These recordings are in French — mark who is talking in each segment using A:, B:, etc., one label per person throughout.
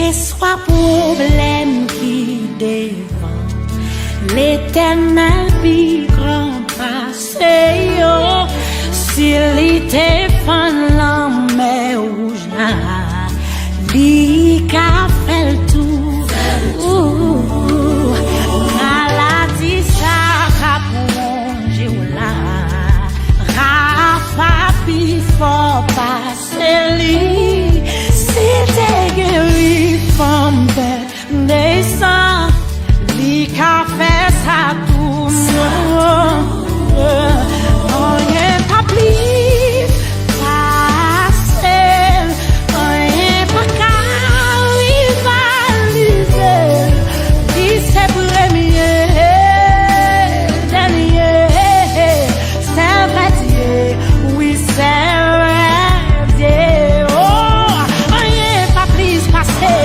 A: que soit problème qui devant l'Éternel puis grand passé yo, s'il était fan la mer rouge là, li ka fait tout, maladie ça ka plongé là, Rafa puis faut passer li, si t'es guéri femme belle descend, li ka fait ça tout, rien pas plus facile, rien pas qu'à rivaliser, lui c'est premier, dernier, c'est vrai Dieu, oui c'est vrai Dieu, oh, rien pas plus facile,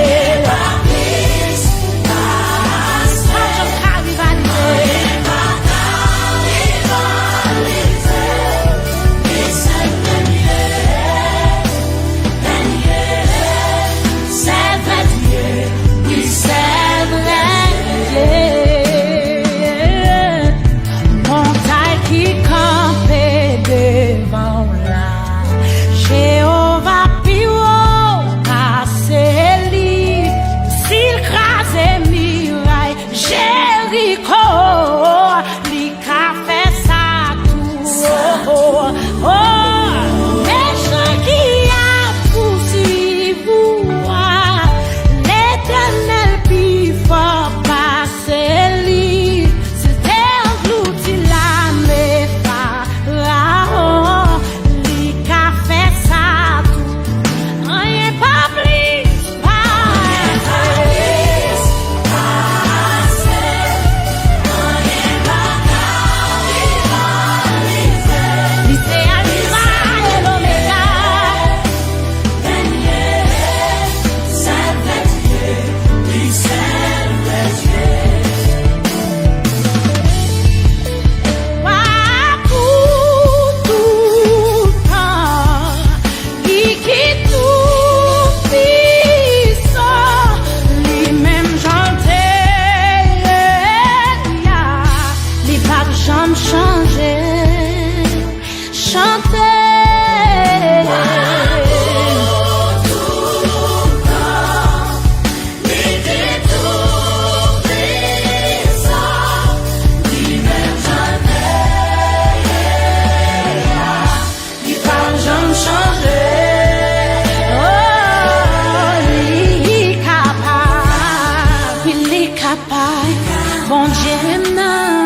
A: bon Dieu non,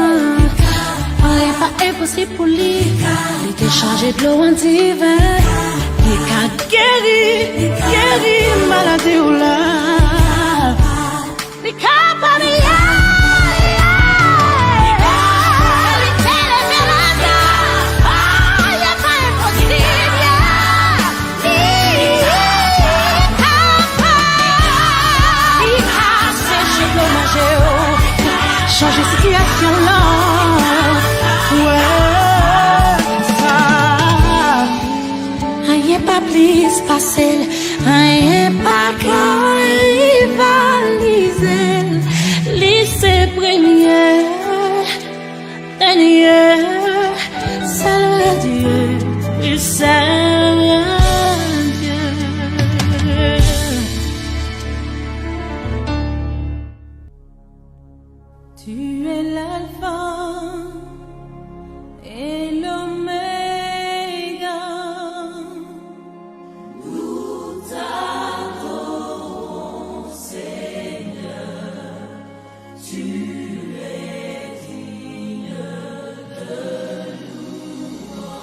A: rien pas impossible pour lui, il t'a changé de l'eau en divin, il a guéri maladie ou là, il capable changer situation là, ouais, ça, rien pas plus facile, rien pas qu'à rivaliser, lycée premier, dernier, c'est le Dieu, il sait Dieu. Tu es l'alpha et l'oméga. Nous t'adorons, Seigneur. Tu es digne de louange.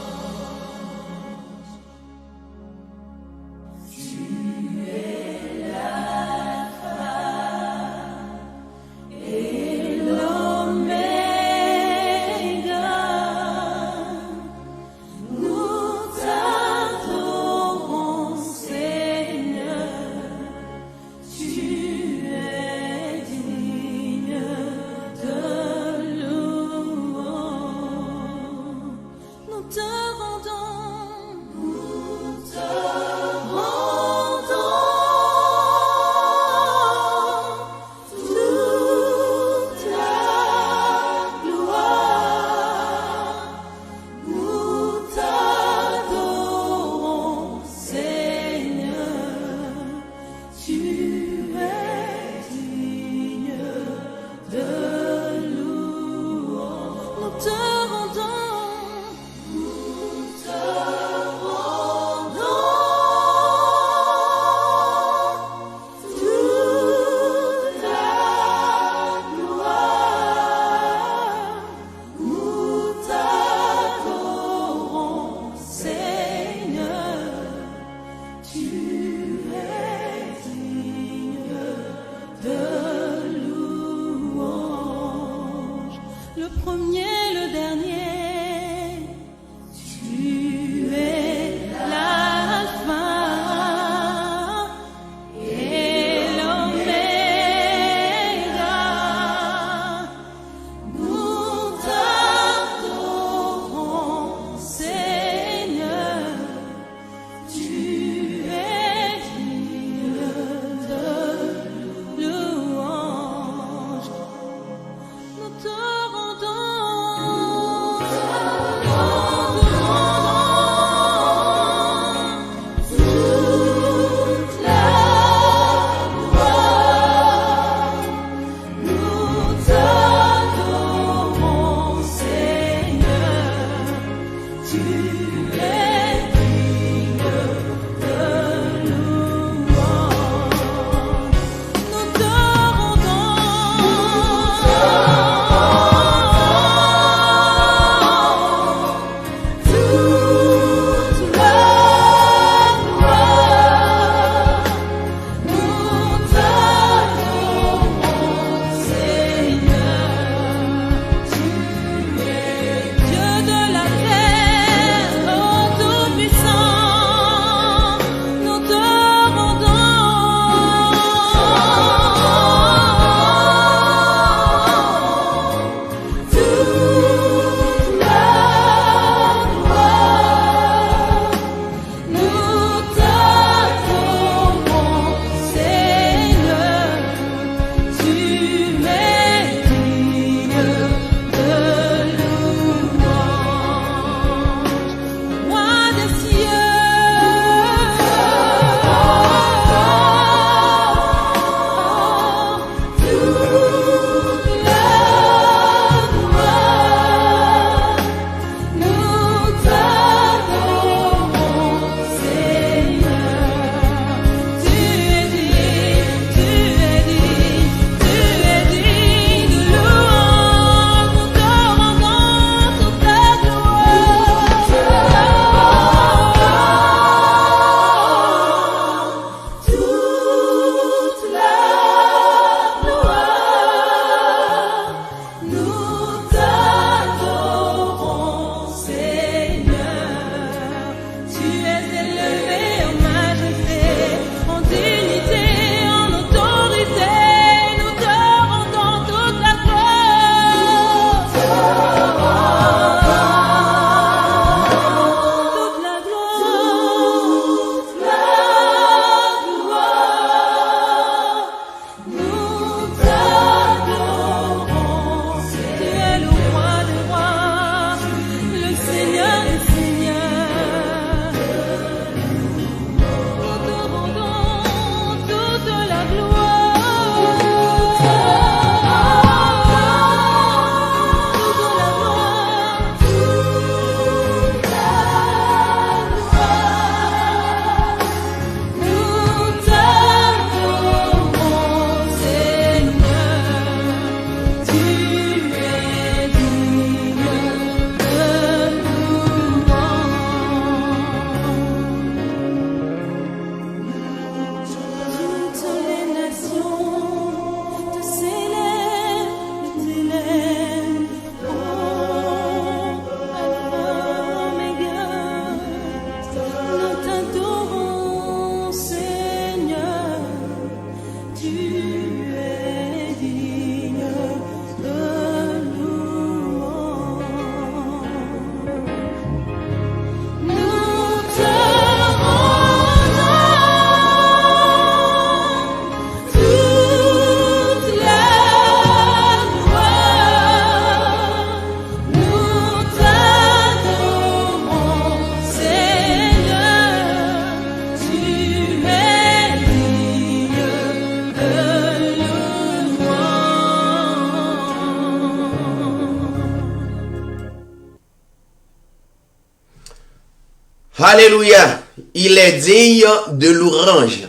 B: Alléluia. Il est digne de louange.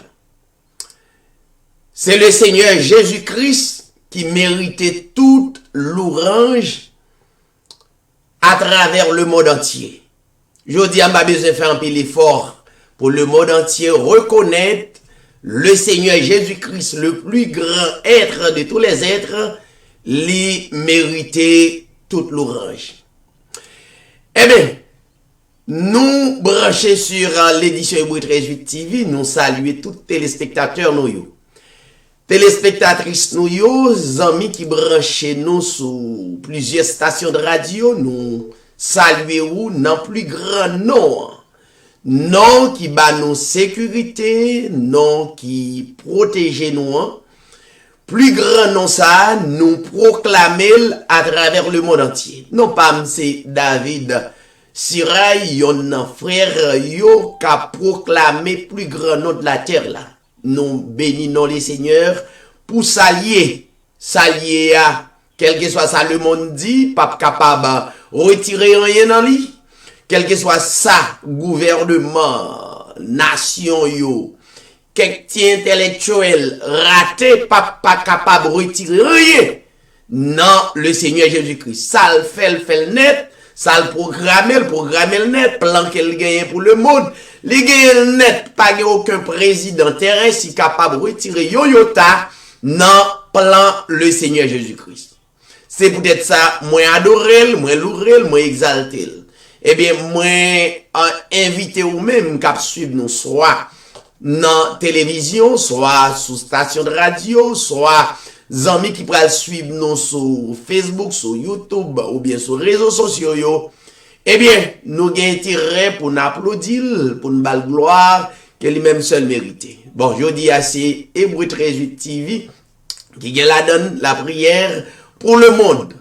B: C'est le Seigneur Jésus-Christ qui méritait toute louange à travers le monde entier. Je dis à ma besoin de faire un peu l'effort pour le monde entier reconnaître le Seigneur Jésus-Christ, le plus grand être de tous les êtres, lui méritait toute louange. Eh bien, nous brancher sur l'édition Hébreu 13 TV, nous saluer tous les téléspectateurs nous. Téléspectatrices nous, amis qui branchent nous sur plusieurs stations de radio, nous saluons dans plus grand nom. Non qui bat nous sécurité, non qui protège nous. Plus grand nom ça, nous proclamer à travers le monde entier. Non pas c'est David Siray, yon frère yo qui a proclamé plus grand nom de la terre là. Nous bénissons les seigneurs pour s'allier à quel que soit ça le monde dit, pas capable retirer rien dans lui. Quel que soit ça, gouvernement, nation yo, quelqu'un intellectuel raté, pas capable de retirer rien. Non, le Seigneur Jésus-Christ, ça le fait le net, ça le programme le net, plan qu'elle gagne pour le monde. Les gagne le net, pas aucun président terrestre si capable de retirer yoyota, non, plan le Seigneur Jésus-Christ. C'est peut-être ça, moi adorer, moi louer, moi exalter. Eh bien, moi, invité ou même cap suivre nous, soit dans télévision, soit sous station de radio, soit amis qui pourraient suivre nous sur Facebook, sur YouTube, ou bien sur les réseaux sociaux, yo. Eh bien, nous avons intérêt pour nous applaudir, pour nous battre gloire, que lui-même seul mérité. Bon, je dis assez, Hébreu 13 TV, qui la donne la prière pour le monde.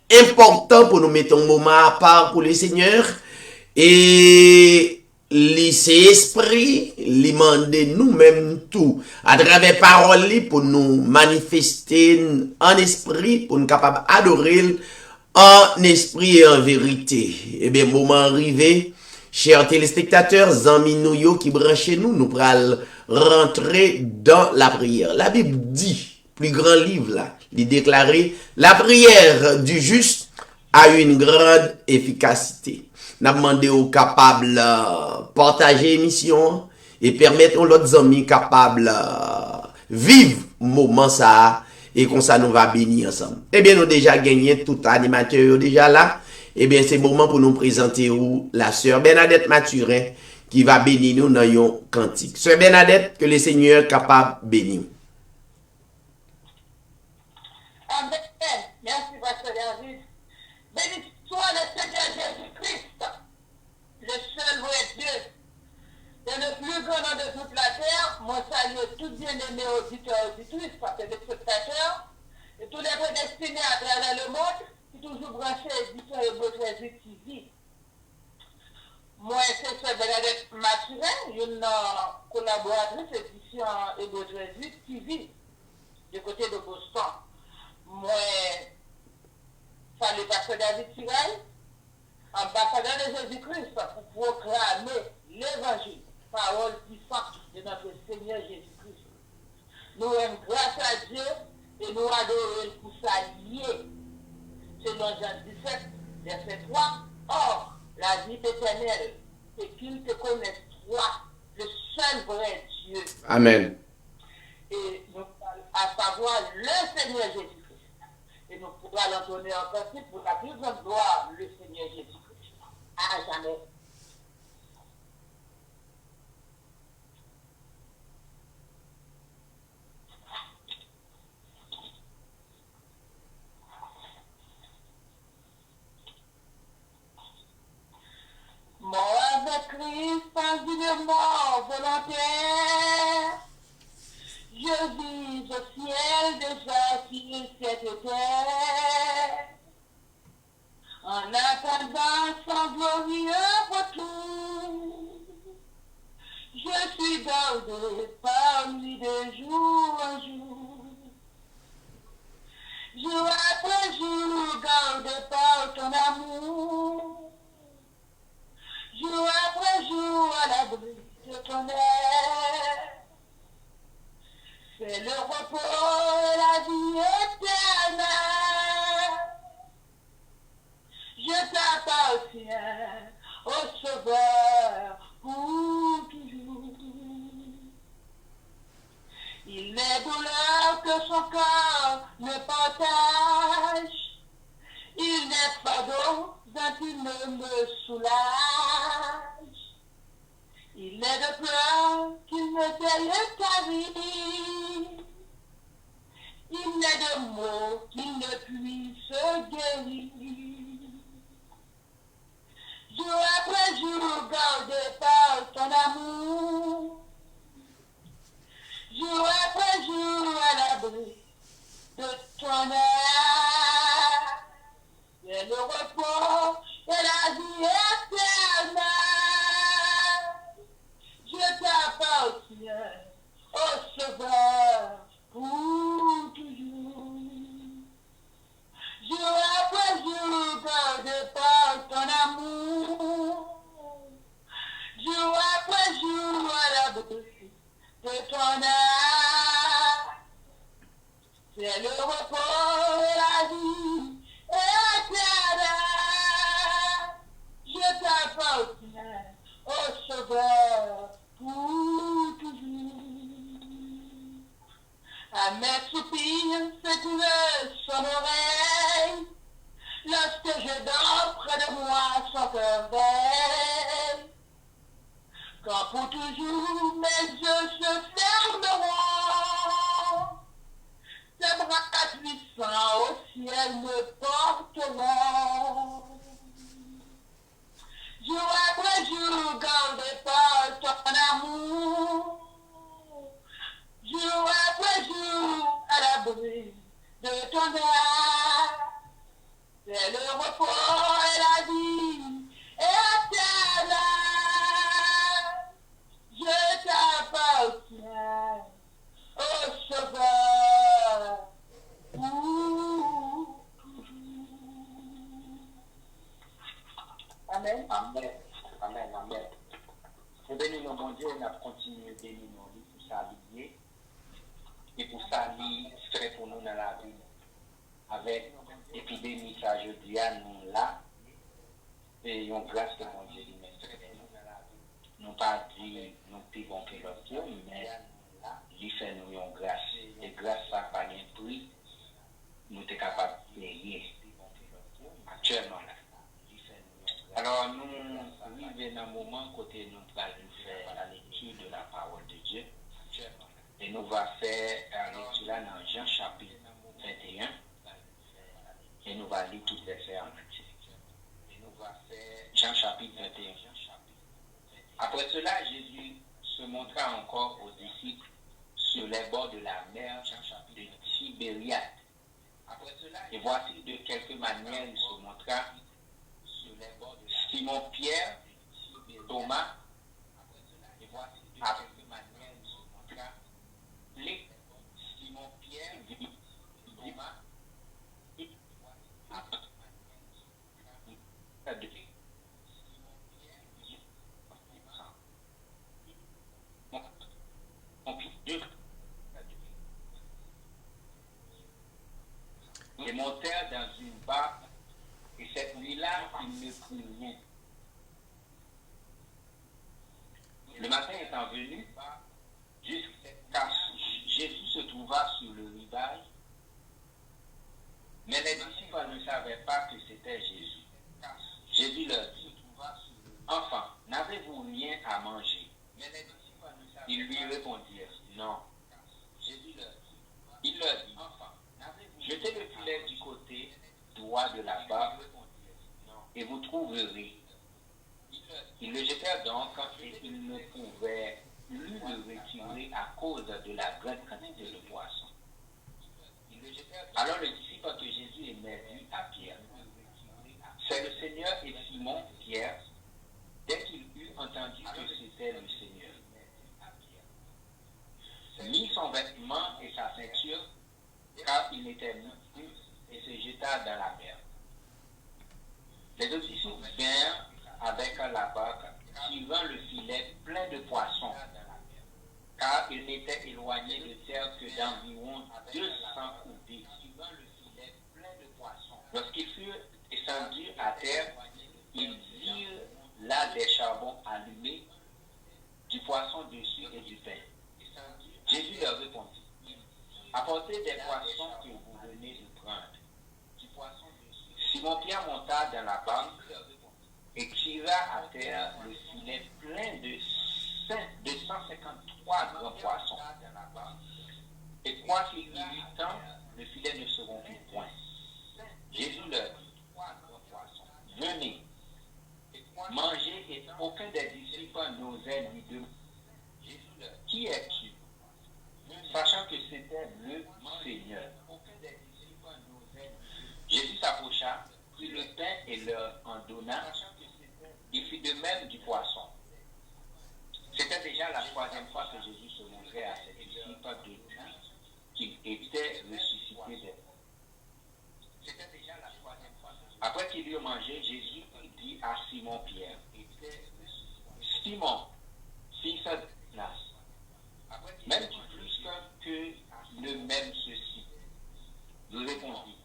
B: Important pour nous mettre un moment à part pour le Seigneur et c'est esprit lui demander nous-mêmes tout à travers parole pour nous manifester en esprit pour nous capables d'adorer en esprit et en vérité. Et bien moment arrivé, chers téléspectateurs, amis nous qui branchez nous, nous pourrons rentrer dans la prière. La Bible dit, plus grand livre là, il déclarait la prière du juste a une grande efficacité. N'a demandé aux capables partager l'émission et permettre aux autres amis capables vivre moment ça et comme ça nous va bénir ensemble. Eh bien nous déjà gagné tout animateur déjà là. Eh bien c'est le moment pour nous présenter la sœur Bernadette Mathurin qui va bénir nous dans un cantique. Sœur Bernadette, que le Seigneur capable bénir.
C: Amen. Merci, Pasteur David. Béni soit le Seigneur Jésus-Christ, le seul vrai Dieu, et le plus grand nom de toute la terre. Moi, salue tous bien-aimés auditeurs et auditrices, parce que les spectateurs, et tous les prédestinés à travers le monde, qui toujours branchés édition Hébreu 13 TV. Moi, c'est Sœur Bernadette Mathurin, une collaboratrice édition Hébreu 13 TV, du côté de Boston. Moi, salut Pasteur David Siray, ambassadeur de Jésus-Christ, pour proclamer l'évangile, parole puissante de notre Seigneur Jésus-Christ. Nous rendons grâce à Dieu et nous adorons pour s'allier. Selon Jean 17, verset 3, or, la vie éternelle, c'est qu'ils te connaissent toi, le seul vrai Dieu.
B: Amen.
C: Et nous, à savoir le Seigneur Jésus-Christ. Et nous pourrons l'entendre encore pour la plus grande gloire, le Seigneur Jésus-Christ. À jamais. Mort avec Christ, pas une mort volontaire. Je vis au ciel déjà sur cette terre, en attendant son glorieux retour. Je suis gardé par lui de jour en jour. Jour après jour, gardé par ton amour. Jour après ton aide. C'est le repos et la vie éternelle. Je t'appartiens, au Sauveur, pour toujours. Il n'est douleur que son corps ne partage. Il n'est fardeau dont il ne me soulage. Il n'est de pleurs qu'il ne paye ta vie. Il n'est de mots qu'il ne puisse guérir. Jour après jour, gardé par ton amour. Jour après jour, à l'abri de ton air. C'est le repos et la vie éternelle. Je t'appartiens, au Sauveur, pour toujours. Jour après jour, gardé par ton amour. Jour après jour, à l'abri de ton âme. C'est le repos et la vie éternelle. Je t'appartiens, au Sauveur, pour toujours. À mes soupirs, fais trouver son oreille. Lorsque je dors près de moi, son cœur veille. Quand pour toujours mes yeux se fermeront, ses bras puissants au ciel me porteront. Jour après jour, gardé par ton amour. Jour après jour, à l'abri de ton âme. C'est le repos et la vie éternelle. Je t'appartiens, au Sauveur, pour toujours. Amen.
D: Amen. Amen. Amen. Pour bénir nos bon Dieu, on a continué de bénir nos vies pour ça lier. Et pour ça, il fait pour nous dans la vie. Avec l'épidémie, ça, je dis à nous là. Et on grâce que mon Dieu lui met fait pour nous dans la vie. Nous pas dit, nous pivons que l'autre Dieu, mais il fait nous une grâce. Et grâce, ça n'a pas de prix. Nous sommes capables de payer. Actuellement là. Alors, nous arrivons dans un moment côté nous allons faire la lecture de la parole de Dieu. Et nous allons faire la lecture là dans Jean chapitre 21. Et nous allons lire tout verset en entier. Jean chapitre 21. Après cela, Jésus se montra encore aux disciples sur les bords de la mer de Tibériade. Et voici de quelque manière il se montra Simon Pierre, Thomas, et voici de quelque manière il se montra Simon Pierre, Thomas, et montèrent dans une barque, et cette nuit-là, il ne prit rien. Le matin étant venu, jusqu'à Jésus se trouva sur le rivage, mais les disciples ne savaient pas que c'était Jésus. Jésus leur dit, enfants, n'avez-vous rien à manger? Ils lui répondirent, non. Il leur dit, jetez le filet du côté droit de la barque et vous trouverez. Ils le jetèrent donc et ils ne pouvaient plus le retirer à cause de la grande quantité de poissons. Alors le disciple que Jésus aimait dit à Pierre, c'est le Seigneur, et Simon, Pierre, dès qu'il eut entendu que c'était le Seigneur, mit son vêtement et sa ceinture, car il était nu, et se jeta dans la mer. Les deux disciples vinrent avec la barque, tirant le filet plein de poissons, là, il n'était éloigné de terre que d'environ 200 coudées. Lorsqu'ils furent descendus à terre, ils virent là des charbons allumés, du poisson dessus et du pain. Jésus leur répondit, apportez des poissons que vous venez de prendre. Simon-Pierre monta dans la barque et tira à terre le filet plein de 153 grands poissons. Et quoi qu'il y eût tant, le filet ne se rompit point. Jésus leur dit, venez, mangez, et aucun des disciples n'osait lui demander, qui es-tu? Sachant que c'était le Seigneur. Jésus s'approcha, prit le pain et leur en donna. Il fit de même du poisson. C'était déjà la troisième fois que Jésus se montrait à ses disciples depuis qu'il était ressuscité des morts. Après qu'il eut mangé, Jésus dit à Simon-Pierre, Simon, fils de Jonas, m'aimes-tu plus que ne m'aime ceci? Il répondit,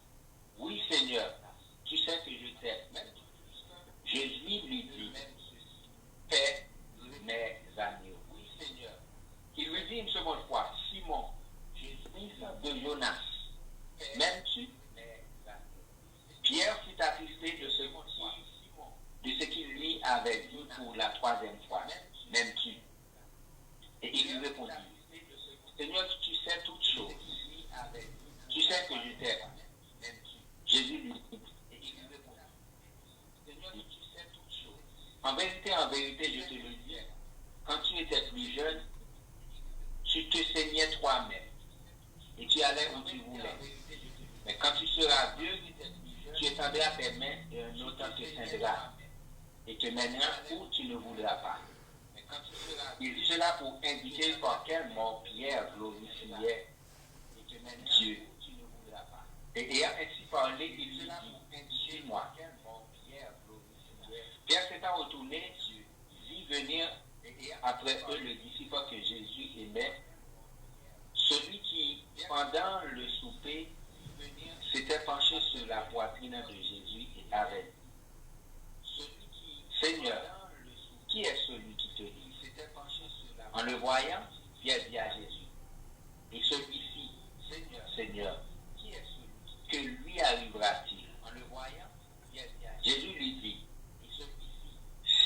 D: oui Seigneur, tu sais que je t'aime. Jésus lui dit, paie mes agneaux. Il lui dit une seconde fois, Simon, fils de Jonas, m'aimes-tu? Pierre fut attristé de ce qu'il lui avait dit pour la troisième fois, m'aimes-tu? Et il lui répondit, Seigneur, tu sais toutes choses. Tu sais que je t'aime. Jésus lui dit, en vérité, je te le dis, quand tu étais plus jeune, tu te saignais toi-même et tu allais où tu voulais. Mais quand tu seras vieux, tu étendras tes mains et un autre te ceindra et te mènera où tu ne voudras pas. Il dit cela pour indiquer par quel mot Pierre glorifiait Dieu. Et ayant ainsi parlé, il lui dit, suis-moi. Pierre s'étant retourné, vit venir après eux le disciple que Jésus aimait, celui qui, pendant le souper, s'était penché sur la poitrine de Jésus et avait dit, Seigneur, qui est celui qui te dit? En le voyant, Pierre dit à Jésus, et celui-ci, Seigneur, que lui arrivera-t-il? Jésus lui dit,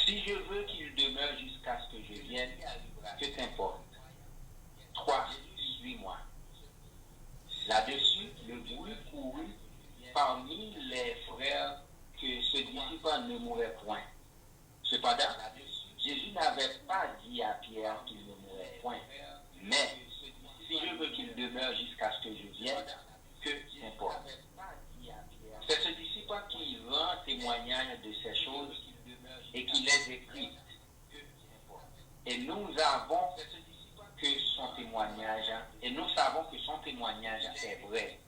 D: si je veux qu'il demeure jusqu'à ce que je vienne, que t'importe? Toi, suis-moi. Là-dessus, le bruit courut parmi les frères que ce disciple ne mourrait point. Cependant, Jésus n'avait pas dit à Pierre qu'il ne mourrait point. Mais, si je veux qu'il demeure jusqu'à ce que je vienne, que t'importe? C'est ce disciple qui rend témoignage de ces choses et qui les écrit. Et nous savons que son témoignage est vrai.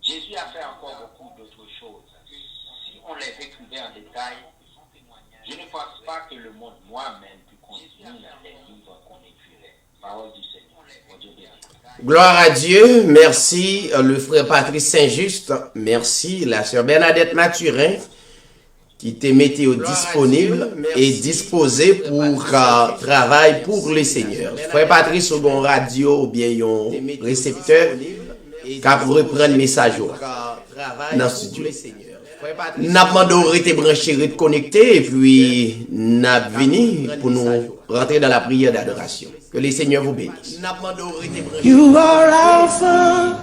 D: Jésus a fait encore beaucoup d'autres choses. Si on les écrivait en détail, je ne pense pas que le monde moi-même pût contenir les livres qu'on écrivait. Parole du Seigneur. Mon Dieu béni.
B: Gloire à Dieu. Merci le frère Patrice Saint-Just. Merci la sœur Bernadette Mathurin qui était météo disponible et disposé pour travail pour le Seigneur. Frère Patrice, au bon radio ou bien un récepteur qui reprend le message dans le studio. N'a pas demandé de brancher, de connecter et puis n'a venu pour nous rentrer dans la prière d'adoration. Que le Seigneur vous bénisse.
E: You are Alpha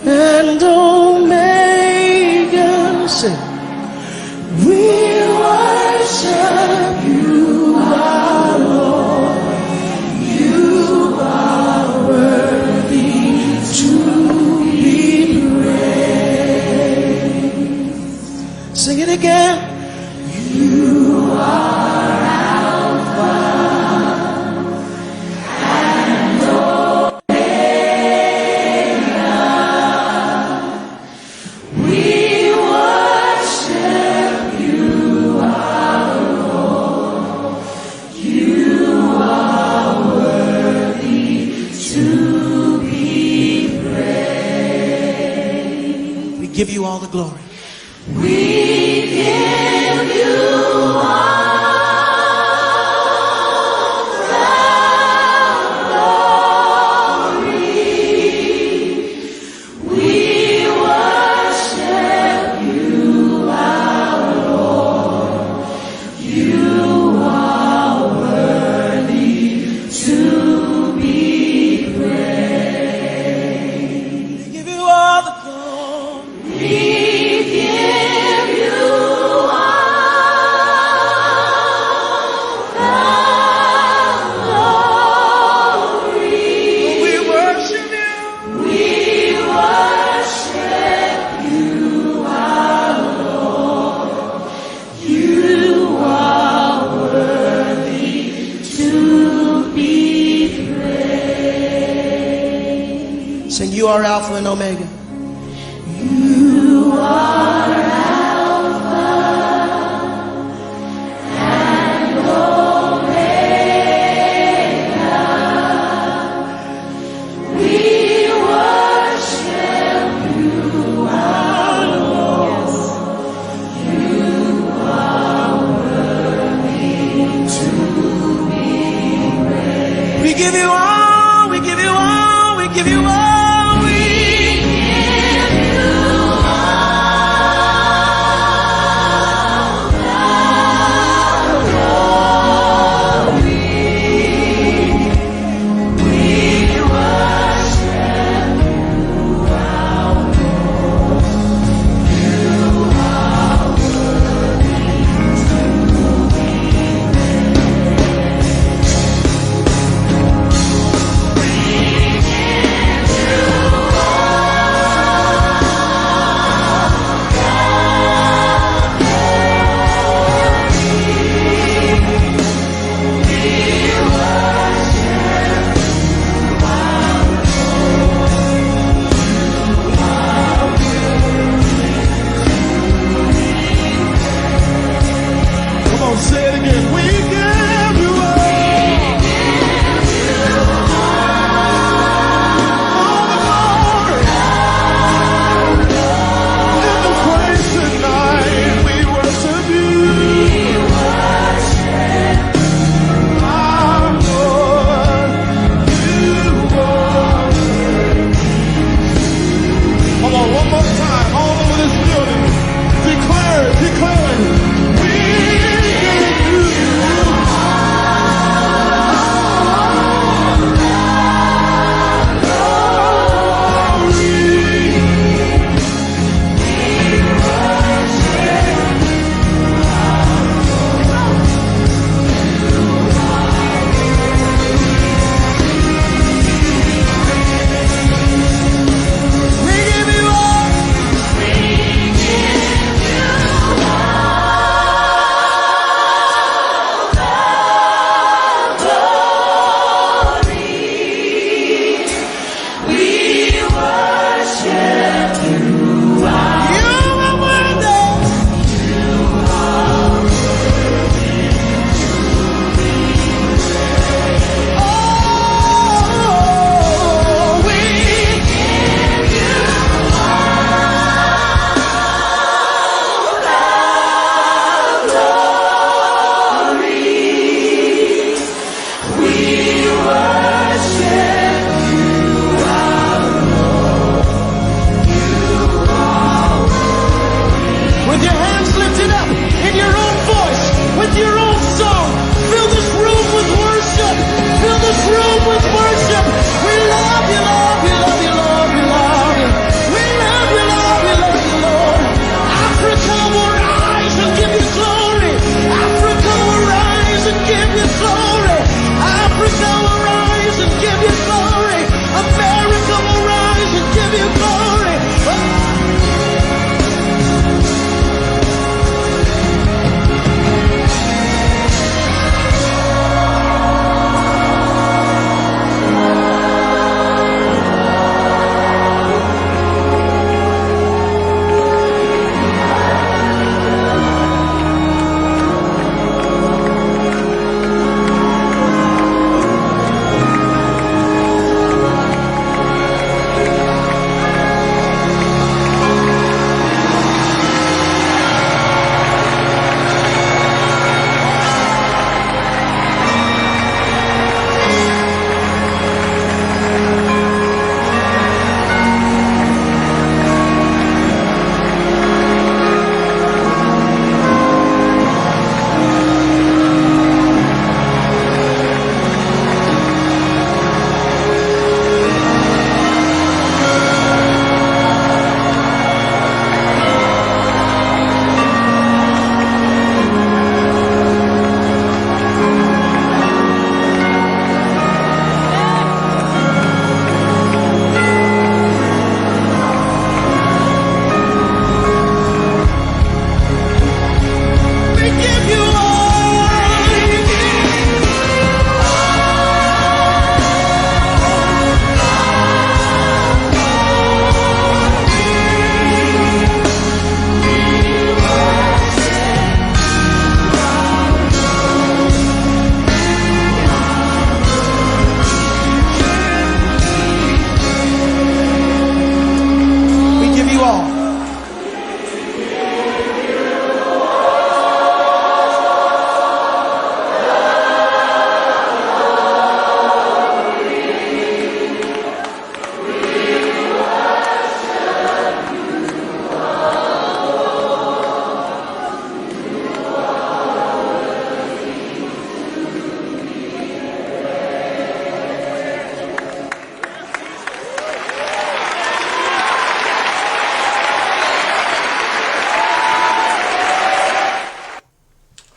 E: and Omega. Say, we worship you, our Lord. You are worthy to be praised. Sing it again. You are Alpha. You are the glory. We give you all the glory. We worship you. Sing, you are Alpha and Omega. We give you all, we give you all, we give you all, we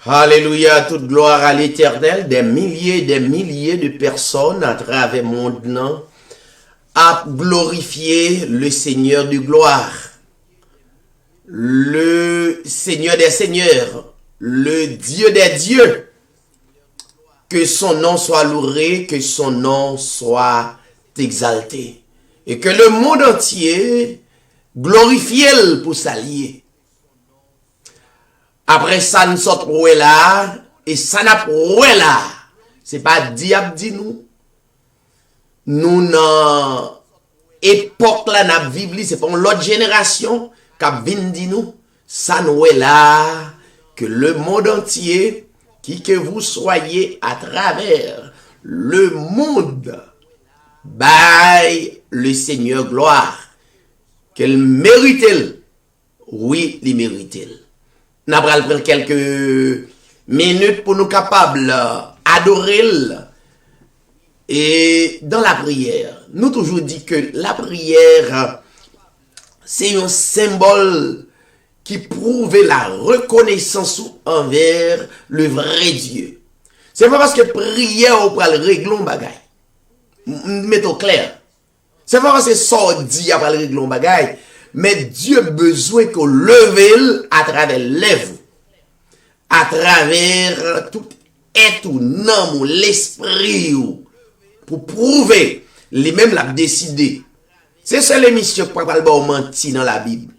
B: Alléluia, toute gloire à l'Éternel. Des milliers de personnes à travers le monde non, à glorifier le Seigneur de gloire. Le Seigneur des seigneurs, le Dieu des dieux. Que son nom soit loué, que son nom soit exalté. Et que le monde entier glorifie pour s'allier. Après ça, nous sommes là, et ça n'a pas là. C'est pas diable dit nous. Nous, dans époque là, nous vivons, c'est pas l'autre génération qui vient dit nous. Ça nous est là, que le monde entier, qui que vous soyez à travers le monde, baille le Seigneur gloire. Qu'elle mérite, oui, il mérite. Nous allons prendre quelques minutes pour nous capables d'adorer. Et dans la prière, nous toujours dit que la prière, c'est un symbole qui prouve la reconnaissance envers le vrai Dieu. C'est pas parce que prière ou pour le régler un bagay. Mettons clair. C'est pas parce que ça dit à le régler un bagay. Mais Dieu a besoin qu'on leve à travers l'œuvre, à travers tout être ou non ou l'esprit pour prouver lui-même l'a décidé. C'est ça l'émission pour pas le menti dans la Bible.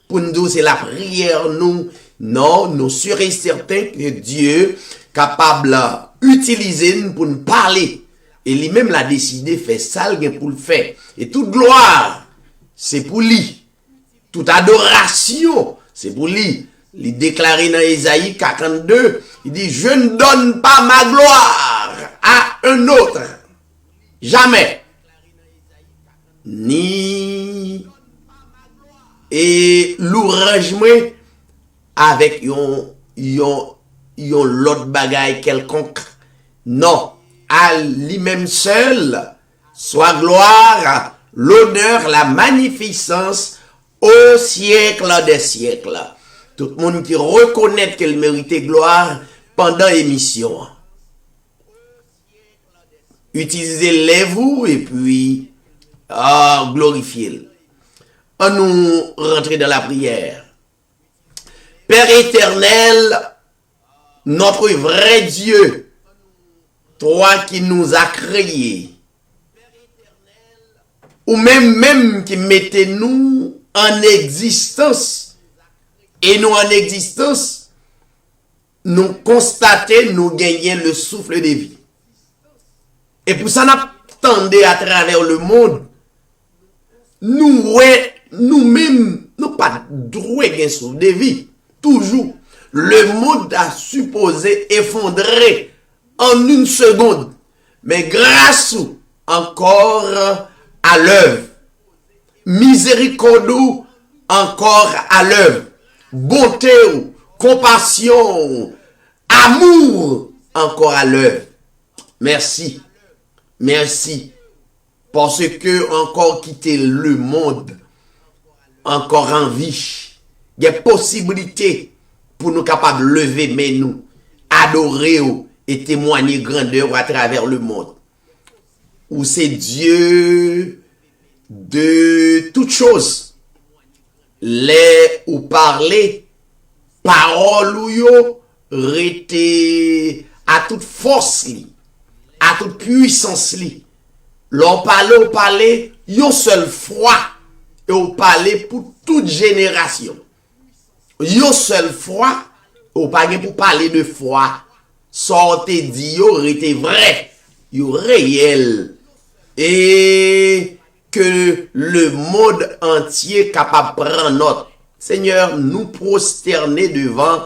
B: Pour nous c'est la prière nous non nous sûrs et certains que Dieu capable d'utiliser pour nous parler et lui-même l'a décidé faire ça pour le faire et toute gloire c'est pour lui. Toute adoration, c'est pour lui. Il déclare dans Ésaïe 42, il dit, je ne donne pas ma gloire à un autre. Jamais. Ni et l'ouvragement avec yon l'autre bagaille quelconque. Non. À lui-même seul, soit gloire, l'honneur, la magnificence, au siècle des siècles. Tout le monde qui reconnaît qu'elle méritait gloire pendant l'émission. Utilisez-les vous et puis glorifiez-le. On nous rentrer dans la prière. Père éternel, notre vrai Dieu, toi qui nous as créés, ou même qui mettez nous en existence, et nous en existence, nous constatons, nous gagnons le souffle de vie. Et pour ça, nous attendons à travers le monde, nous-mêmes, nous pas droit de souffle de vie. Toujours, le monde a supposé effondrer en une seconde. Mais grâce encore à l'œuvre, miséricorde encore à l'œuvre, bonté, compassion, amour encore à l'œuvre. Merci. Merci. Parce que encore quitter le monde, encore en vie, il y a possibilité pour nous capables de lever, mais nous, adorer et témoigner grandeur à travers le monde. Où c'est Dieu de toutes choses. Les ou parler, parole ou yo, rete à toute force li, à toute puissance li. L'on parler, yon seule fois, et on parler pour toute génération. Yon seule fois, ou pas pour parler de foi. Sortez dit yo rete vrai, yo réel. Et que le monde entier capable de prendre note. Seigneur, nous prosterner devant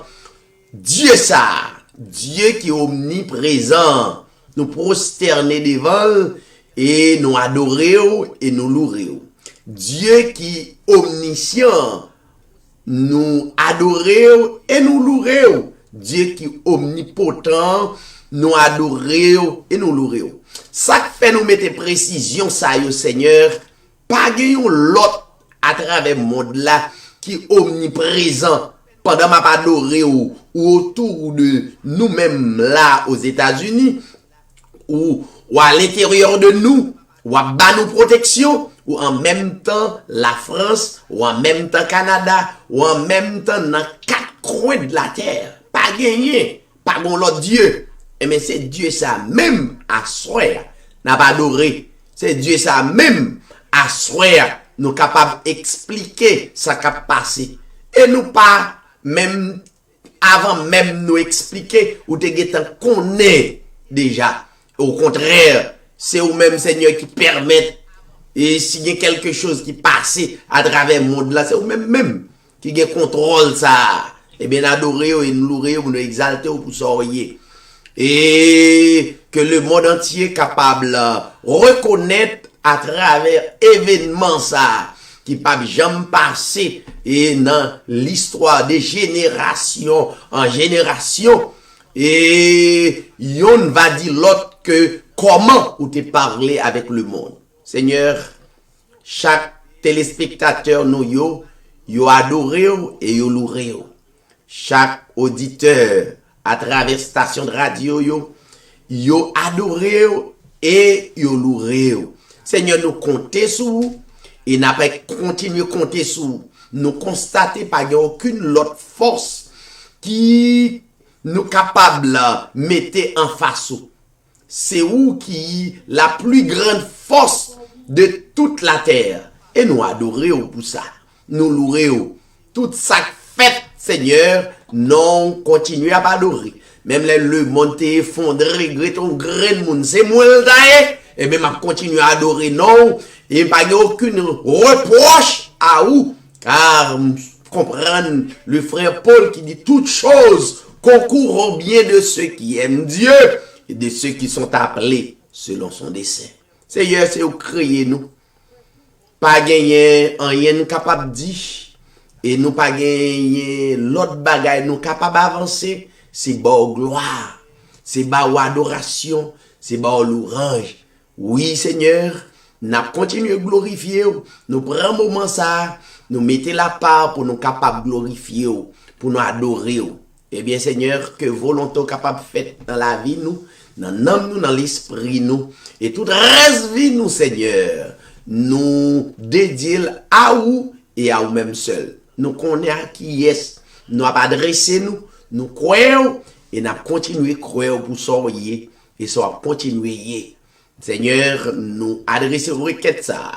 B: Dieu ça, Dieu qui est omniprésent. Nous prosterner devant et nous adorer et nous louer. Dieu qui est omniscient, nous adorer et nous louer. Dieu qui est omnipotent, nous adorer et nous louer. Ça fait nous mettre précision ça yo Seigneur, pas gagnons l'autre à travers le monde là qui est omniprésent pendant m'a adoré ou autour de nous-mêmes là aux États-Unis, ou à l'intérieur de nous, ou à bas nos protections, ou en même temps la France, ou en même temps Canada, ou en même temps dans 4 coins de la terre. Pas gagné, pas bon l'autre Dieu. Mais c'est Dieu ça même à soi, n'a pas adoré. C'est Dieu ça même à soi, nous capables d'expliquer ça qui a passé. Et nous pas, même, avant même nous expliquer, ou te guetan connaît déjà. Au contraire, c'est vous-même, Seigneur, qui permettent, et s'il y a quelque chose qui passe à travers le monde là, c'est vous-même qui contrôle ça. Et bien, adorer, et nous louer, nous exalter, pour soyez. Et que le monde entier est capable de reconnaître à travers événements ça, qui pas jamais passé et dans l'histoire des générations en génération. Et yon va dire l'autre que comment ou te parler avec le monde. Seigneur, chaque téléspectateur nous yo adoré et yo loué. Chaque auditeur à travers station de radio yo adoré et yo loué. Seigneur, nous comptons sur vous et n'a pas continué à compter sur vous. Nous constatons pas qu'il n'y a aucune autre force qui nous capable de mettre en face. C'est vous qui la plus grande force de toute la terre. Et nous adorons pour ça. Nous louons. Tout ça fait, Seigneur, non continuez à adorer. Même le monde est effondré, ton grain monde, c'est moi le taille. Et même à continuer à adorer, non. Et pas aucune reproche à vous. Car, comprendre le frère Paul qui dit toutes choses concourent au bien de ceux qui aiment Dieu et de ceux qui sont appelés selon son dessein. Seigneur, c'est vous crier nous. Pas gagner rien capable de dire. Et nous pas gagner l'autre bagaille nous capable d'avancer. C'est bon gloire. C'est bon adoration. C'est bon louange. Oui, Seigneur, nous continuons à glorifier. Nous prenons un moment ça. Nous mettons la part pour nous capables de glorifier. Pour nous adorer. Eh bien, Seigneur, que volonté capable faite dans la vie, nous, dans l'âme, nous, dans l'esprit, nous, et toute reste vie, nous, Seigneur, nous dédions à vous et à vous-même seul. Nous connaissons qui est, nous avons adressé nous croyons et nous continuons à croire pour soyez et soit continuer. Seigneur, nous adressons requête ça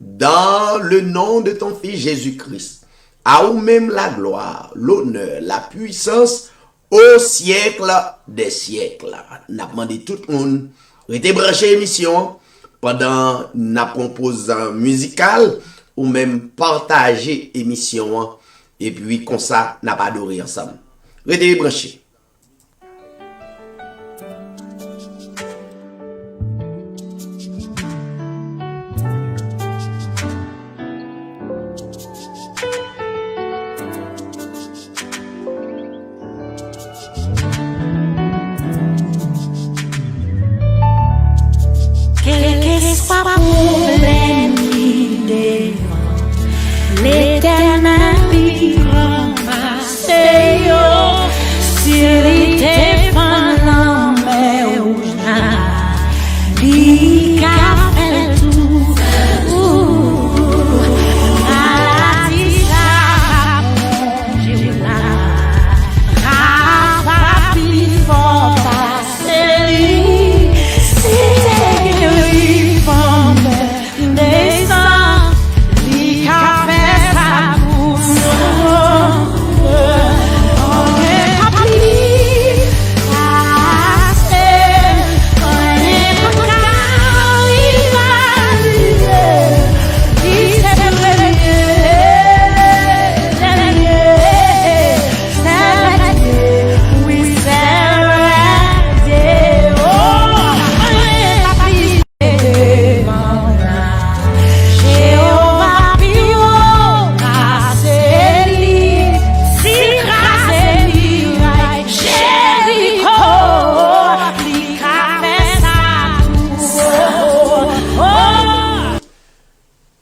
B: dans le nom de ton Fils Jésus-Christ. À vous-même la gloire, l'honneur, la puissance au siècle des siècles. N'a demandé tout le monde rester branché émission pendant la composant musicale ou même partager émission et puis comme ça n'a pas adoré ensemble. Restez branché.
A: L'éternel vivra, Seigneur, s'il était pendant mes rouges, il a fait tout, la tisa, j'ai la rava plus forte, c'est lui, c'est guéri, femme, descend, il a fait sa bouche.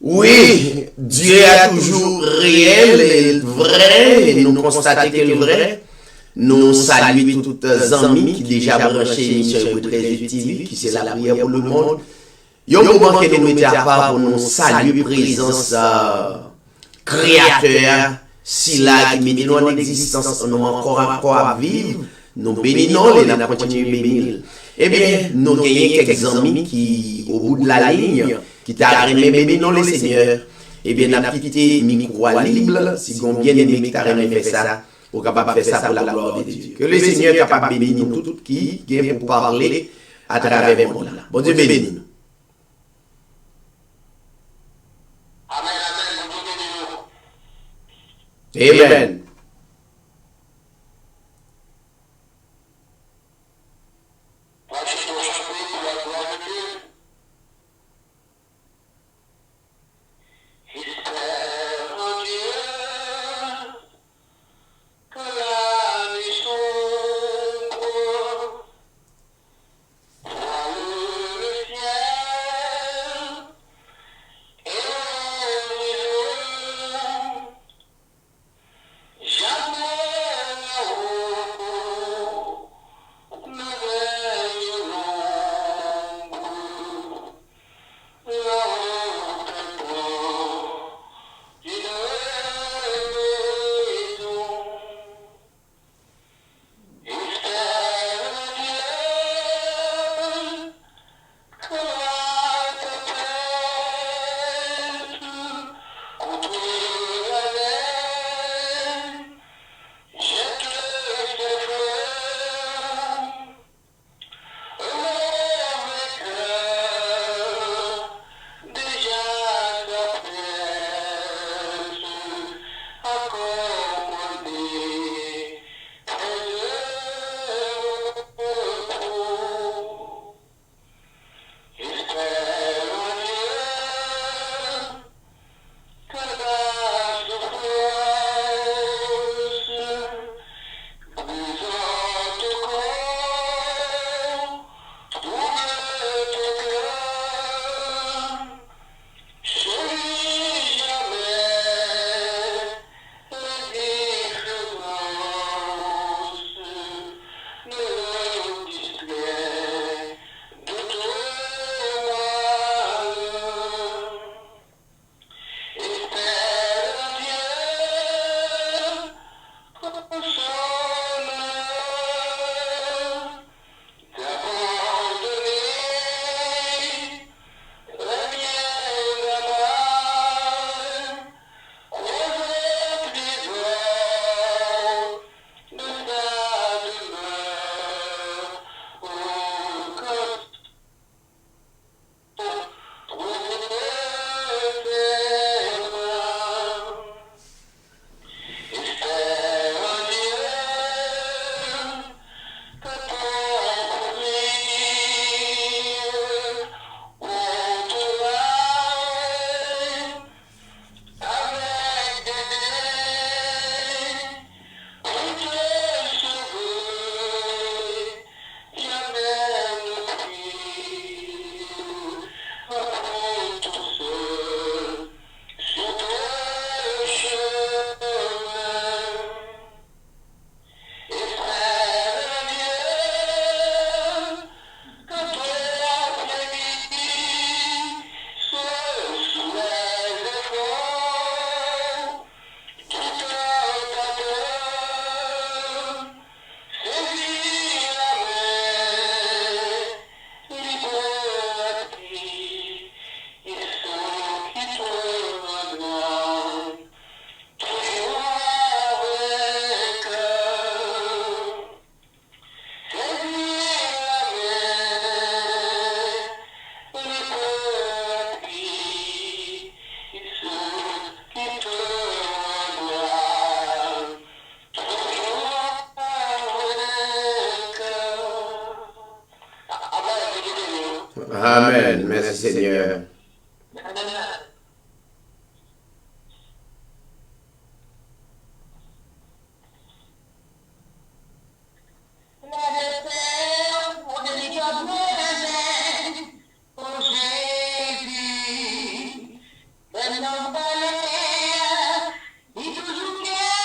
B: Oui, Dieu est toujours réel et vrai, et nous constatons que le vrai. Nous saluons toutes les amis qui déjà branché l'émission Très TV, qui c'est la prière pour le monde. Il y a un moment que nous mettons à part pour nous saluer présence créateur, si là qui met nous en existence, nous encore à vivre, nous bénissons et nous continuons à bénir. Eh bien, nous avons quelques amis qui, au bout de la ligne, qui t'a aimé bénir le Seigneur. Eh bien, nous avons quitté micro libre, si vous bien aimé qui t'a aimé faire ça, pour capable de faire ça pour la gloire de Dieu. Que le Seigneur est capable de bénir nous tous qui viennent pour parler à travers le monde. Bon Dieu bénisse nous. Amen. Amen. Merci Seigneur.
C: Thank you.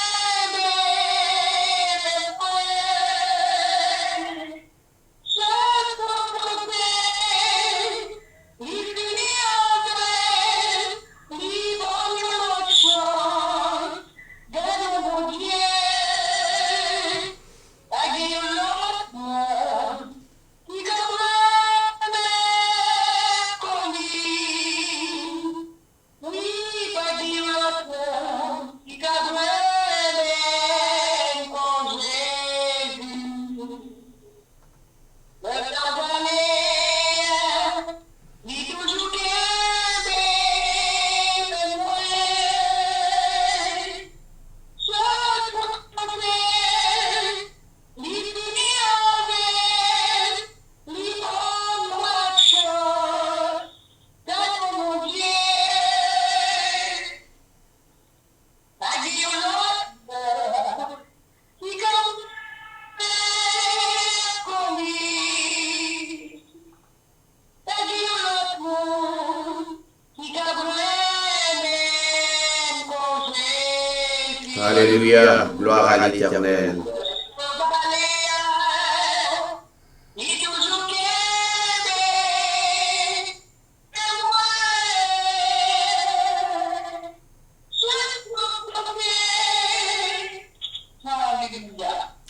B: Alléluia, gloire à l'Éternel.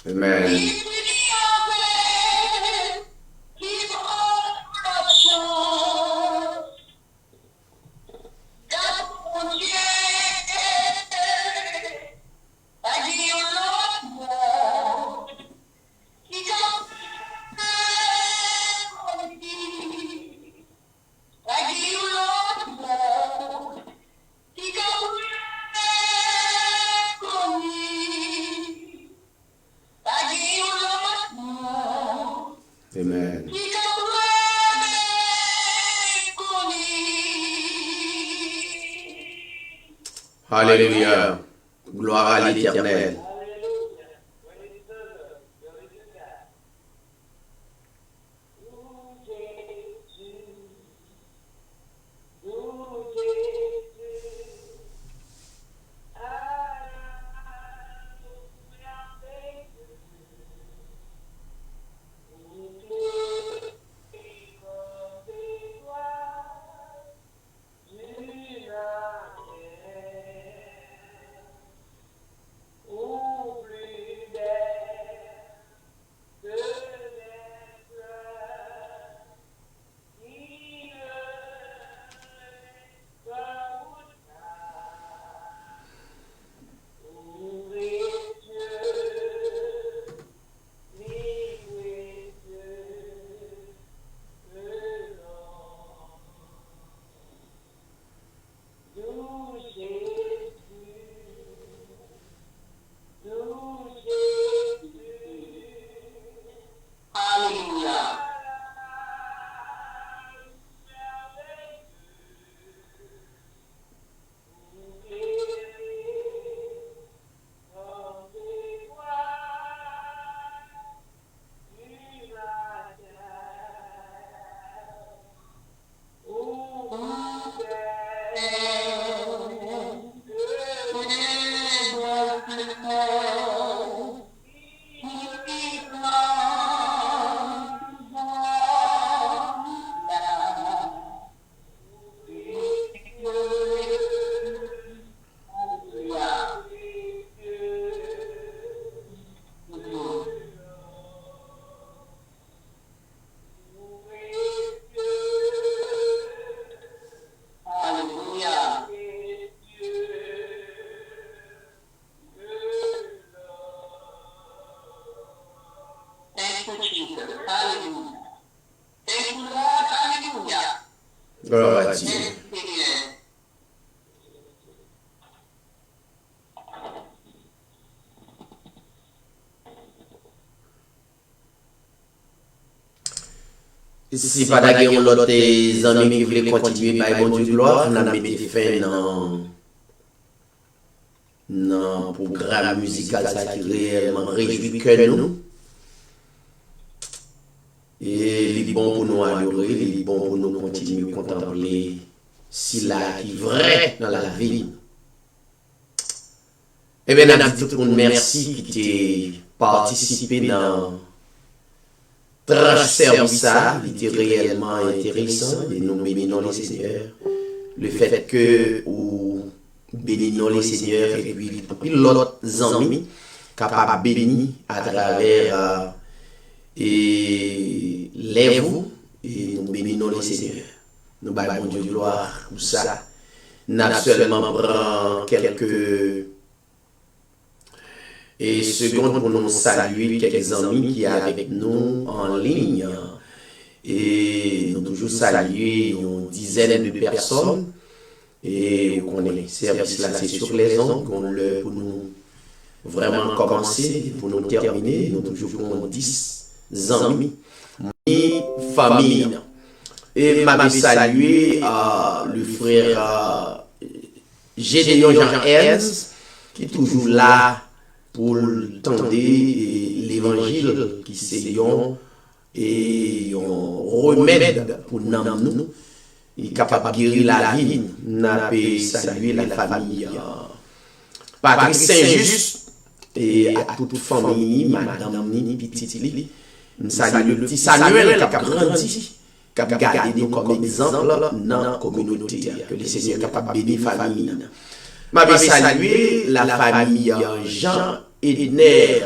B: Amen. Amen. Alléluia. Gloire à l'Éternel. Gloire à Dieu. Si pas d'ailleurs l'autre amis qui voulaient continuer par bon Dieu gloire, on a mis fin dans le programme musical ça qui réellement réjouit que nous. Et il est bon pour nous adorer, il est bon pour nous continuer à contempler si là qui est vrai dans la vie. Eh bien, on a dit tout le monde merci qui t'a participé dans tranche service, il était réellement intéressant et nous bénissons les Seigneurs. Le fait que nous bénissons les Seigneurs et puis l'autre amis capable de bénir à travers et lève-vous et nous bénissons les Seigneurs. Nous bâillons Dieu gloire pour ça. Nous seulement prend quelques secondes pour nous saluer quelques amis qui sont avec nous en ligne. Et nous toujours saluer une dizaine de personnes. Et on est service là, c'est sur les ondes pour nous vraiment commencer, pour nous terminer. Nous toujours 10 amis, famille. Et m'a salué le frère Gédéon Jean-Ernst qui est toujours là pour tendre l'évangile qui c'est et un remède pour nous. Il est capable de guérir la vie. Nous avons salué la famille Patrice Saint-Just, et à toute famille, madame ni petite li. Nous saluons le petit Samuel qui a grandi, qui a gardé nous comme exemple dans la communauté, que le Seigneur est capable de bénir la famille. Je vais saluer la famille Jean Edner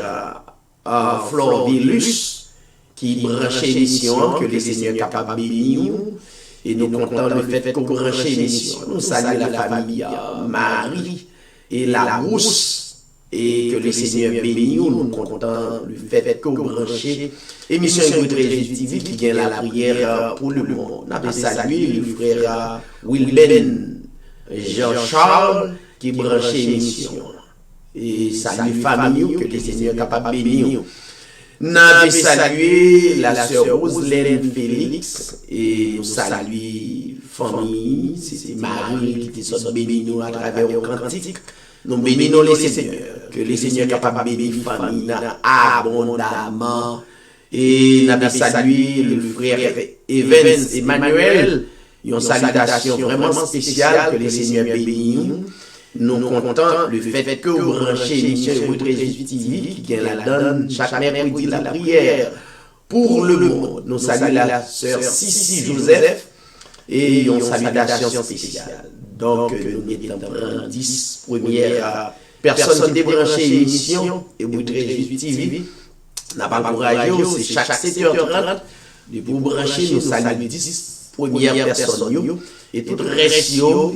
B: Florvilus, qui branche l'émission, que le Seigneur est capable de bénir. Et nous comptons le fait qu'on branche l'émission. Nous saluons la famille Marie et la Rousse. Et que le Seigneur bénisse, nous comptons le fait que vous branchez émission Écoutez Jésus TV qui gagne la prière pour le monde. Nous avons salué le frère Wilben Jean-Charles qui branche l'émission. Et salut famille que le Seigneur est capable de bénir. Nous avons salué la sœur Roselène Félix et nous saluons famille, c'est Marie qui est bénie nous à travers le cantique. Nous bénissons le Seigneur, que le Seigneur est capable de bénir la famille abondamment. Et nous avons salué le frère Evans Emmanuel, une salutation vraiment spéciale que le Seigneur bénit. Nous comptons le fait que vous branchez l'émission Écoutez Jésus TV qui gagne la donne chaque mercredi la prière pour le monde. Nous saluons la sœur Sissi Joseph et une salutation spéciale. Donc, nous sommes 10 premières personnes qui débranchent l'émission Écoutez Jésus TV. Nous avons encouragé, c'est chaque 7h30 de vous brancher, nous saluons 10 premières personnes. Et tout le reste,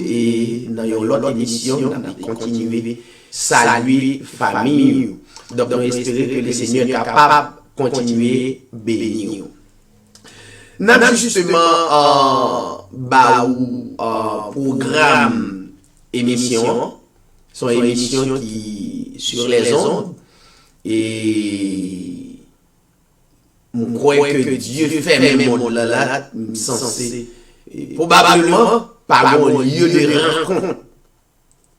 B: et dans l'autre émission, nous allons continuer saluer famille. Donc, nous espérons que le Seigneur est capable de continuer à bénir. Nous avons justement un programme émission, son émission qui sur les ondes. Et je crois que Dieu fait même monde là, censé. Probablement par un lieu de rencontre.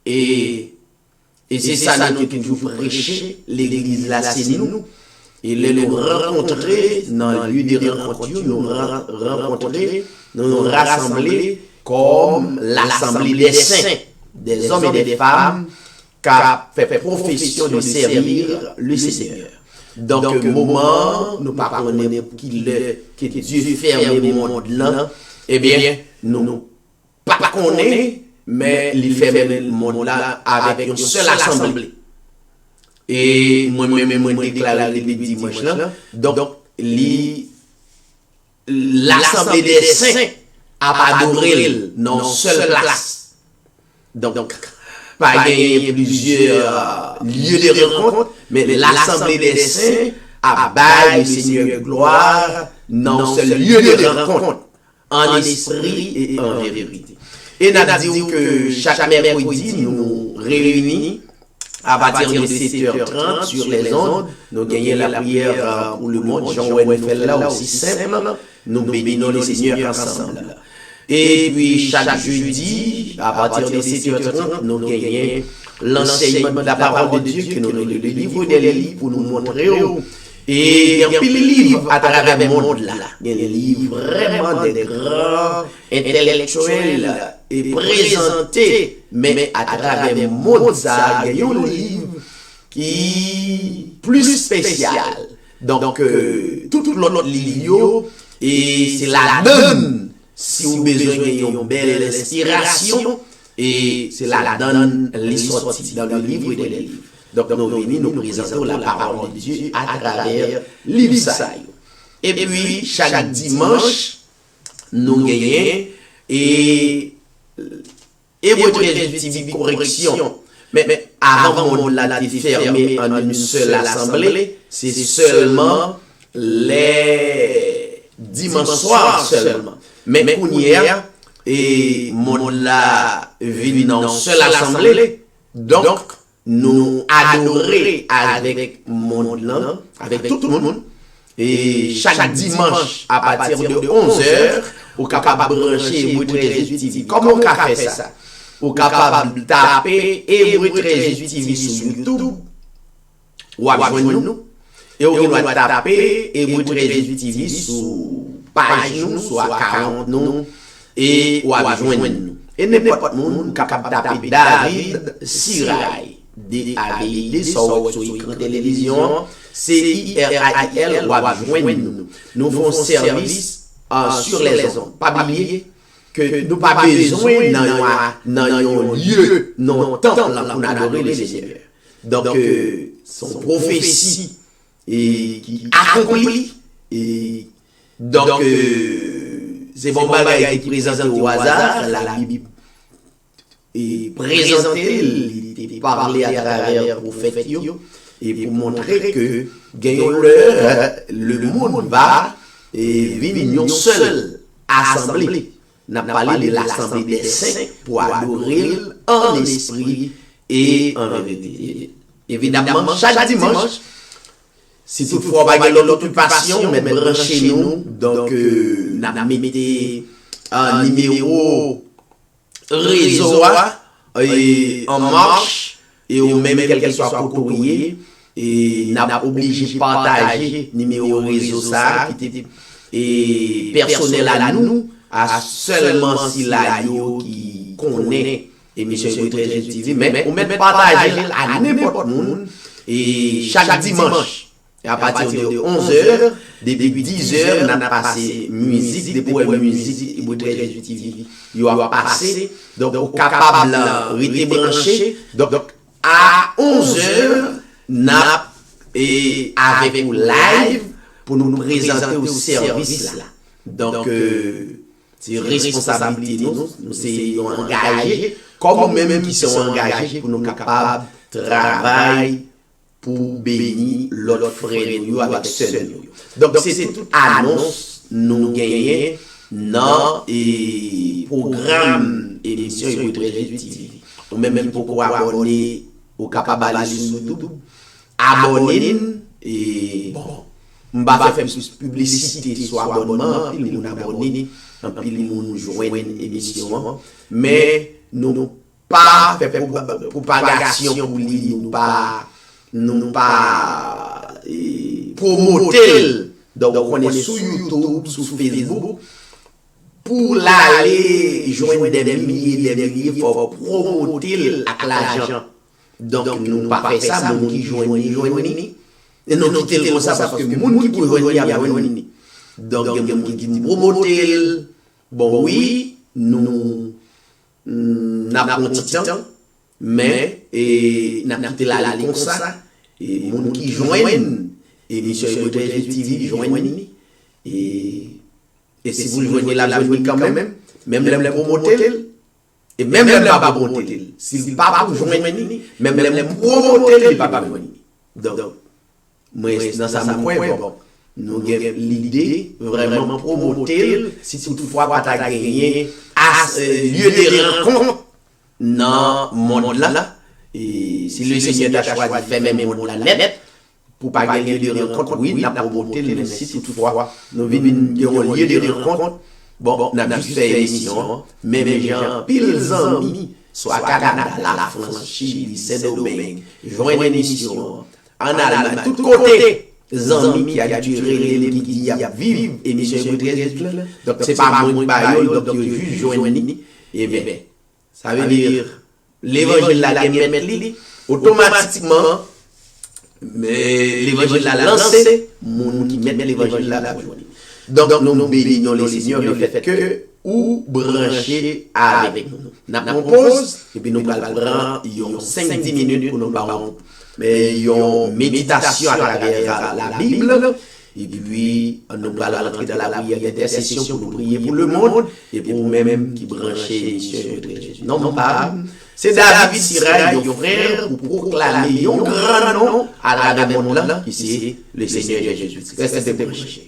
B: Et c'est ça nous qui toujours prêcher, l'église là c'est nous. Et nous rencontrer dans le lieu de rencontre, nous rencontrer, nous rassembler comme l'assemblée des saints, des hommes et des femmes qui a fait profession de servir le Seigneur. Donc, moment, nous parlons que Dieu ferme le monde là. Eh bien, nous pas connaissons, mais il fait le monde là avec une seule assemblée. Et moi-même, je déclare le dimanche là. Donc, l'assemblée des saints a adoré dans une seule place. Donc, pas gagner plusieurs lieux de rencontre, mais l'assemblée des saints a baillé le Seigneur de gloire dans un seul lieu de rencontre. En esprit et en vérité. Et nous avons dit que chaque mercredi, nous réunissons à partir de 7h30 sur les ondes. Nous gagnons la prière pour le monde. Jean-Wen fait là aussi simple. Nous bénissons le Seigneur ensemble. Et puis chaque jeudi, à partir de 7h30, nous gagnons l'enseignement de la parole de Dieu, que nous le livre des livres pour nous montrer. Et il y a des livres à travers le monde là. Il y a des livres vraiment des grands intellectuels et présentés, mais à travers le monde, ça, il y a un livre qui est plus spécial. Donc, tout l'autre livre, et c'est la donne, si vous avez besoin d'une belle inspiration, et c'est la donne, les sorties dans le livre et des livres. Donc, nous venons nous présenter la parole de Dieu à travers livre. Et puis, chaque dimanche, nous gagnons et votre Jésus correction. Mais avant, on l'a fermé en une seule assemblée. C'est seulement les dimanches soirs seulement. Mais pour hier, et mon l'a venu dans une seule assemblée. Donc, nous adorer avec monde là, avec tout le monde. Et chaque dimanche, à partir de 11h, vous êtes capable de brancher votre Jésus TV. Comment on fait ça? Vous êtes capable de taper et votre Jésus TV sur YouTube. Ou à joindre nous. Et vous pouvez taper et votre Jésus TV sur page nous, soit 40 nous. Et ou à joindre nous. Et n'importe monde capable de taper David Sirail. DAVID, sur écran télévision, CIRAIL, ou à joindre nous. Nous faisons service sur les ondes. Pas oublier que nous pas besoin dans un lieu, non temps là pour adorer les Seigneur. Donc, son prophétie qui accomplit. Et donc, c'est bon bagage qui présente au hasard, la Bible et présenter, il parler à travers le prophète et pour montrer que le monde va venir seul assemblée. N'a parlé de l'assemblée des saints pour adorer en esprit et en vérité. Évidemment, chaque dimanche, si toutefois pas de l'occupation, mais branchez-nous. Donc, nous mettez un numéro réseau en marche et ou même quel qu'il soit pour courrier et n'a obligé de partager numéro réseau ça et personnel à nous à seulement si la yo qui connaît émission Jésus TV mais ou même partager à n'importe monde et chaque dimanche à partir de 11h, depuis 10h, on a passé musique, des poèmes musique, et Jésus TV. Il va passer, donc, on est capable de rester branché. Donc, à 11h, et avec vous live, pour nous présenter au service là. Donc, c'est responsabilité, nous sommes engagés, comme même qui sont engagés pour nous capables de travailler pour bénir l'autre frère avec seul. Donc c'est toute annonce nous gagnons dans le programme émission Jésus TV. Ou même pour abonner au capable sur YouTube. Abonnez et bon, on va faire plus publicité sur abonnement, puis nous abonner, puis nous joindre émission, mais nous pas faire propagation pour lui, nous pas promoter. Donc on est sur YouTube, sur Facebook pour l'aller joindre des milliers pour promoter avec l'argent. Donc nous pas faire ça, nous qui joignent et nous quitter comme ça parce que monde qui peut joindre à joindre. Donc qui dit promoter. Bon oui, nous n'avons pas de temps. Mais, n'a quitté la comme ça, et moun qui joignent, et Monsieur Jésus TV joignent, et si vous le joignez là, joignez quand même le promoter, et même le pas promoter. S'il pas pour joindre, même le promoter, il pas joindre. Donc, moi, dans ça, bon, nous avons l'idée vraiment promoter, si toutefois pas t'as gagné, à lieu de rencontre, dans le monde là, et si le Seigneur a choisi de faire même monde là net, pour pas gagner de rencontre, oui, n'a pas promoté, mais si toutefois, nous vivons un lieu de rencontre, bon, on a juste fait émission, mais les gens, pile amis, soit Canada, la France, Chili, Saint-Domingue, joignent une émission, en Allemagne, tout côté, amis qui a duré les qui a vivre émission donc c'est pas moi qui donc juste joindre et bien ça veut dire l'évangile là mettre automatiquement mais l'évangile là lancé mon qui met l'évangile là donc nous bénissons les seigneurs le fait que ou brancher avec nous nous pause et puis nous allons prendre 5-10 minutes pour nous parler mais il y a une méditation à travers la Bible et puis nous allons entrer dans la prière d'intercession pour nous prier pour le monde et pour nous-mêmes qui brancher sur Jésus. Non, pas. C'est David Sirail, mon frère, pour proclamer un grand nom à la monde là, qui c'est le Seigneur Jésus. Restez branchés.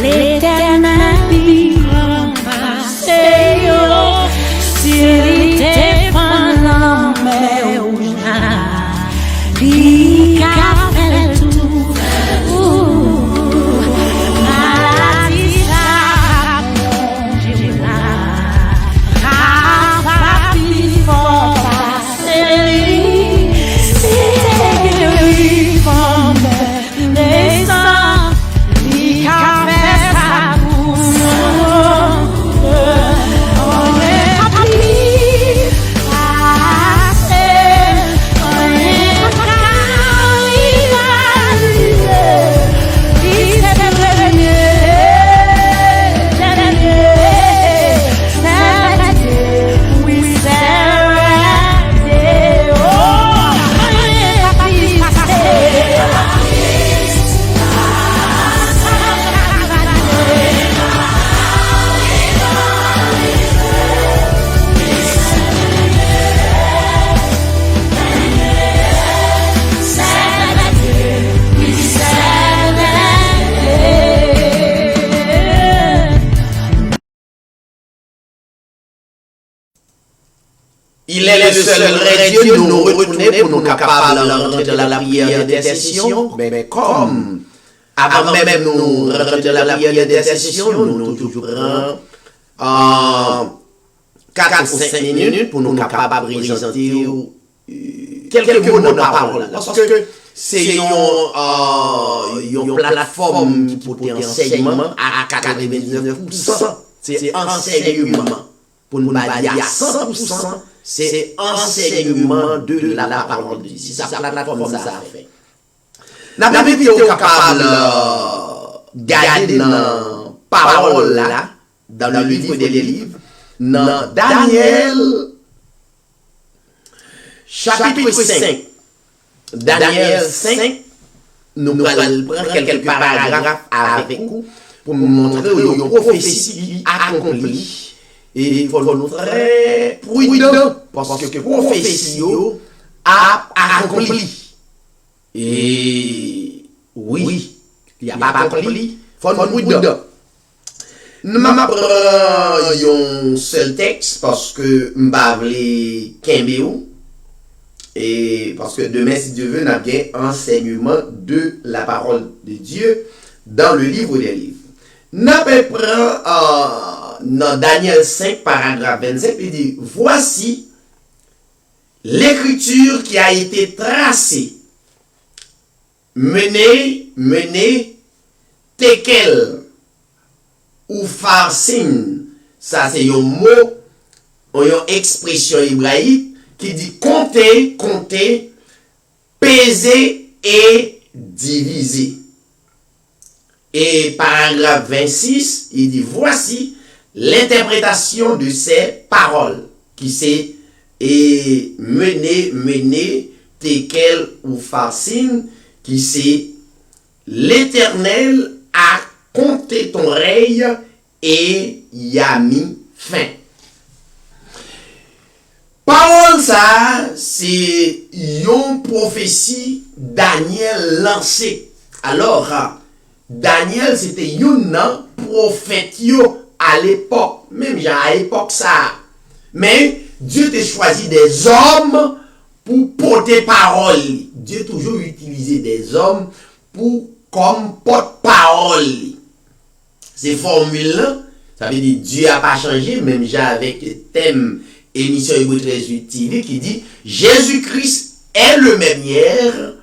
A: L'éternel vivra, Seigneur.
B: Il est le seul vrai Dieu, nous retourner pour nous capables de rentrer dans la prière d'intercession. Mais comme, avant même nous rentrer dans la prière d'intercession, nous toujours prendre 4 ou 5 minutes pour nous capables de présenter quelques mots dans la parole. Parce que c'est une plateforme qui porte enseignement à 99%. C'est enseignement. Pour nous dire à 100%, c'est enseignement de la parole de Dieu. C'est ça la plateforme ça fait. Nous avons été capables de garder dans la parole là, dans le livre des livres, dans Daniel, chapitre 5. Daniel 5, nous allons prendre quelques paragraphes avec vous pour nous montrer une prophétie qui accomplit. Et il faut nous très prudent parce que prophétie a accompli. Et oui, il n'y a pas accompli, il faut nous prudent. Nous m'apprenons un seul texte parce que je vais Kembéou. Et parce que demain, si Dieu veut, nous avons un enseignement de la parole de Dieu dans le livre des livres. Nous prend dans Daniel 5, paragraphe 27, il dit, voici l'écriture qui a été tracée, menée, tekel, ou farsin. Ça, c'est un mot, une expression hébraïque qui dit compter, peser et diviser. Et paragraphe 26, il dit, voici l'interprétation de ces paroles, qui c'est mener, tekel ou farcine, qui c'est l'Éternel a compté ton règne et y a mis fin. Parole ça, c'est une prophétie Daniel lancée. Alors, Daniel, c'était un prophète à l'époque, même à l'époque ça. Mais Dieu t'a choisi des hommes pour porter parole. Dieu toujours utilisé des hommes comme porte-parole. Ces formules-là, ça veut dire Dieu n'a pas changé, même avec le thème émission Hébreu 13 TV qui dit Jésus-Christ est le même hier,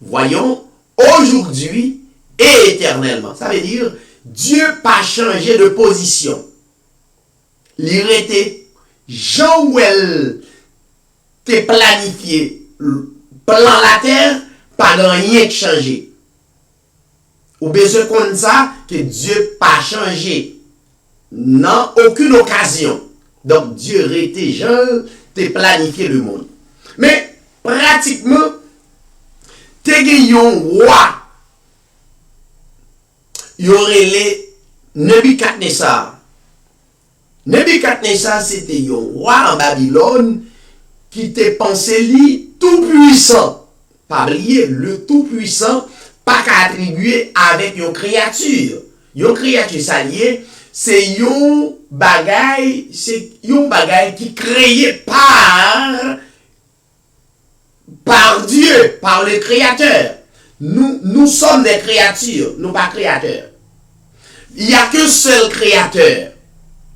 B: voyons, aujourd'hui et éternellement. Ça veut dire Dieu n'a pas changé de position. Il était Jean-Ouel t'es planifié plan la terre, pas de rien qui changé. Ou besoin comme ça que Dieu n'a pas changé. Non, aucune occasion. Donc Dieu était Jean, t'es planifié le monde. Mais pratiquement, t'es un roi. Il y aurait les Nebuchadnezzar. Nebuchadnezzar, c'était un roi en Babylone qui t'est pensé lui tout puissant. Pas oublier, le tout puissant, pas qu'à attribuer avec une créature. Une créature, ça lié, c'est un bagay qui créé par Dieu, par le Créateur. Nous sommes des créatures, nous pas créateurs. Il n'y a qu'un seul créateur.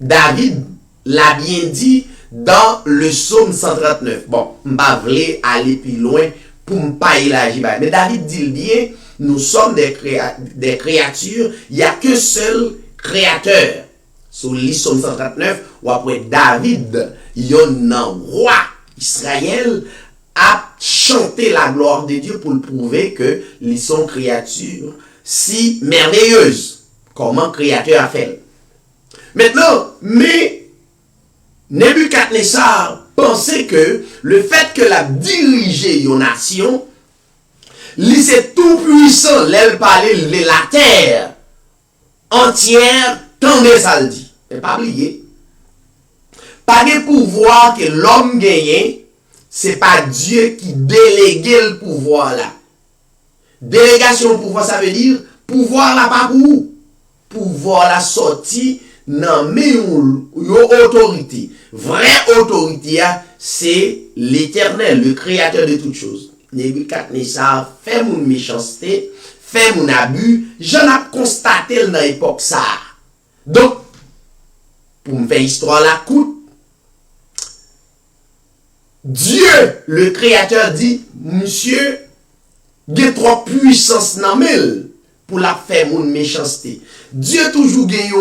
B: David l'a bien dit dans le psaume 139. Bon, je ne vais pas aller plus loin pour ne pas élargir. Mais David dit bien, nous sommes des créatures, il n'y a qu'un seul créateur. Sur le psaume 139, ou après David, il y a un roi Israël a chanté la gloire de Dieu pour le prouver que ils sont créatures si merveilleuses. Comment créateur a fait. Maintenant, mais Nebuchadnezzar pensait que le fait que la diriger une nation, lui c'est tout puissant, l'aile parler la terre entière, tant de ça le dit. Mais pas oublier. Pas de pouvoir que l'homme gagne, c'est pas Dieu qui déléguait le pouvoir là. Délégation de pouvoir, ça veut dire pouvoir là pas pour vous. Pouvoir la sortie non mais une autorité. Vraie autorité, c'est l'Éternel, le créateur de toutes choses. Nebuchadnezzar fait mon méchanceté, fait mon abus, j'en ai constaté dans l'époque ça. Donc, pour me faire histoire la coûte, Dieu, le créateur, dit, monsieur, il y a trop puissance dans le pour la faire mon méchanceté. Dieu toujours gagne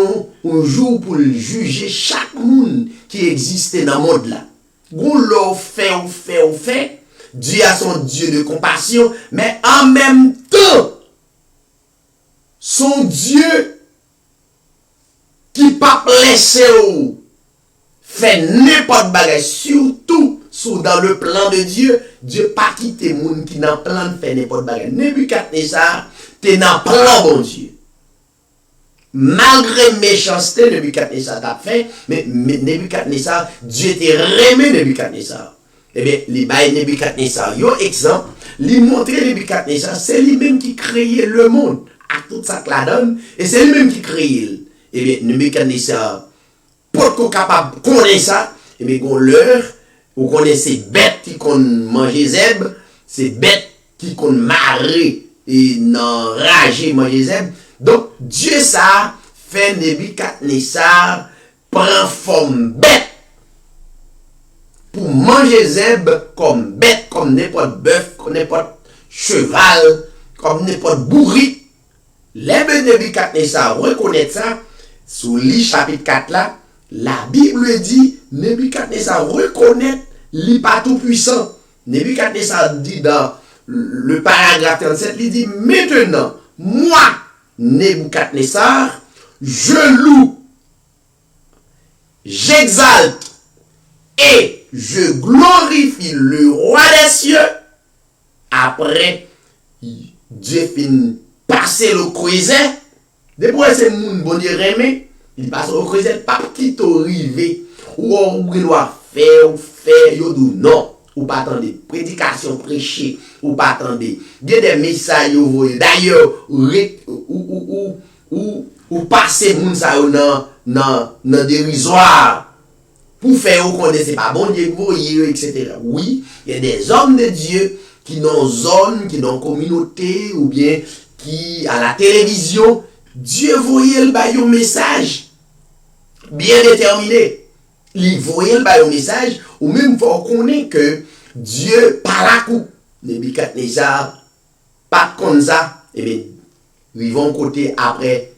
B: un jour pour juger chaque monde qui existe dans le monde là. On fait. Dieu a son Dieu de compassion, mais en même temps, son Dieu qui pas laisser fait n'importe bagage, surtout dans le plan de Dieu, Dieu pas quitté moun qui dans plan de faire n'importe bagage. Nebuchadnezzar t'es dans plan bon Dieu. Malgré méchanceté, Nebuchadnezzar t'a fait, mais Nebuchadnezzar, Dieu t'est remis Nebuchadnezzar. Eh bien, les bails Nebuchadnezzar, yo exemple, lui montrer Nebuchadnezzar, c'est lui-même qui créait le monde, à tout ça que la donne, et c'est lui-même qui créait. Eh bien, Nebuchadnezzar, pour qu'on capable de connaître ça, eh bien, qu'on l'heure, ou qu'on ait ces bêtes qui qu'on mange zèbre, ces bêtes qui qu'on marre et n'enrage manger zèbre. Donc, Dieu ça fait Nebuchadnezzar prend forme bête pour manger zèbre comme bête, comme n'importe bœuf, comme n'importe cheval, comme n'importe bourri. Les Nebuchadnezzar reconnaît ça, sous le chapitre 4 là, la Bible dit, Nebuchadnezzar reconnaît l'I pas tout puissant. Nebuchadnezzar dit dans le paragraphe 37, il dit, maintenant, moi, Nebuchadnezzar, je loue, j'exalte et je glorifie le roi des cieux. Après, Dieu finit passer le croisé. Depuis c'est moun bon Dieu remet, il passe au croisé, pas qui t'arrive ou on doit faire, yo dou non. Ou pas attendre prédication prêchée, ou pas attendre des messages d'ailleurs ou passer moun sa dans dérisoire pour faire ou connaître pas bon Dieu voyer etc. Oui, il y a des hommes de Dieu qui dans zone, qui dans communauté ou bien qui à la télévision, Dieu voyait le bail un message bien déterminé. Il voyait le bail un message ou même faut connaître que Dieu par la coupe Nebuchadnezzar pas comme ça et bien ils vont côté après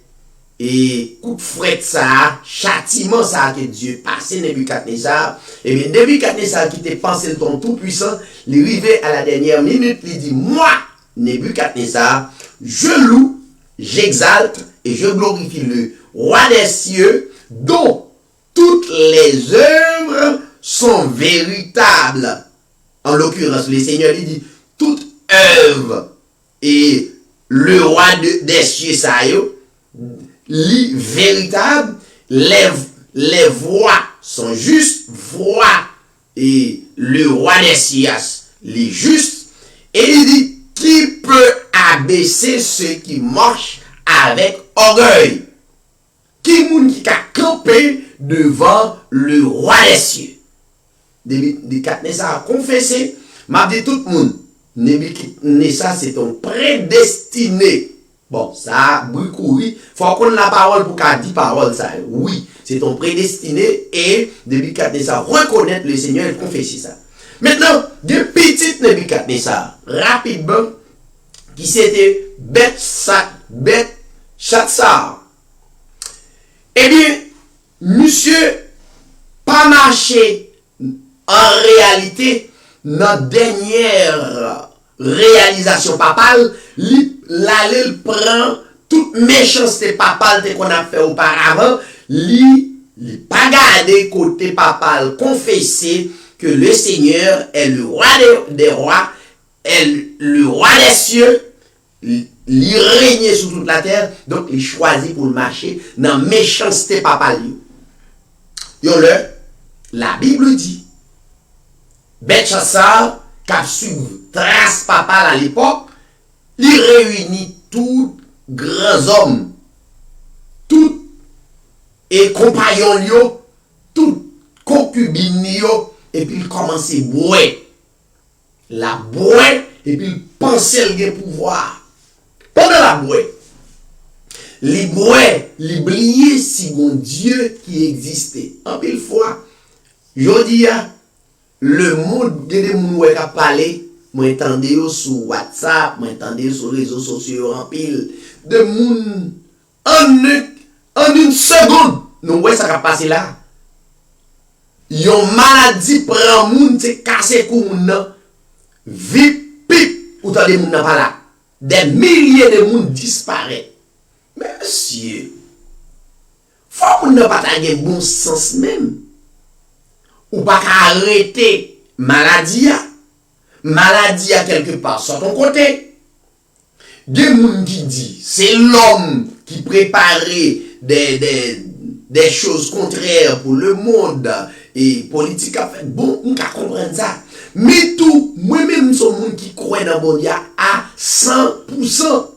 B: et coup de fret ça châtiment ça que Dieu passe Nebuchadnezzar et bien Nebuchadnezzar qui était pensé le ton tout puissant il arrivé à la dernière minute il dit moi Nebuchadnezzar je loue j'exalte et je glorifie le roi des cieux dont toutes les œuvres sont véritables. En l'occurrence, le Seigneur lui dit, toute œuvre et le roi des cieux, ça li véritable, les voix sont justes, voix et le roi des cieux, les justes, et il dit, qui peut abaisser ceux qui marchent avec orgueil? Qui moun qui a campé devant le roi des cieux? Nebuchadnezzar a confessé, m'a dit tout le monde, Nebuchadnezzar c'est ton prédestiné. Bon, ça, beaucoup, oui. Faut qu'on ait la parole pour qu'à 10 paroles, ça. Oui, c'est ton prédestiné et Nebuchadnezzar reconnaître le Seigneur et confesser ça. Maintenant, de petites Nebuchadnezzar, rapidement, qui c'était Belshazzar. Eh bien, monsieur, pas marché en réalité, notre dernière réalisation papale, l'allée prend toute méchanceté papale qu'on a fait auparavant, li pas garder côté papal, confesser que le Seigneur est le roi des rois, est le roi des cieux, il règne sur toute la terre, donc il choisit pour le marcher dans méchanceté papale. La Bible dit, Belshazzar, qui a suivi trace papale à l'époque, il réunit tous grands hommes, tous et compagnons, tous concubines, et puis il commence à boire. La boire, et puis il pensait qu'il a pouvoir. Pendant la boire, les boire, l'oublier si bon Dieu qui existait. En pile fois, je dis, le monde de des gens qui parlé, moi entendez sur WhatsApp, moi entendez sur les réseaux sociaux en pile de monde en une seconde. Nous voyons ça qui passe là. Yon maladie prend moun, c'est cassé kou moun nan. Vite pip, ou t'as des moun nan pas là. Des milliers de moun disparaissent. Monsieur, faut moun nan pas ta gen bon sens même. Ou pas arrêter maladie a quelque part sur ton côté. Des moun qui dit c'est l'homme qui préparait des choses contraires pour le monde et politique a fait bon, on peut comprendre ça. Mais tout, moi-même, son monde qui croit dans bon Dieu à 100%.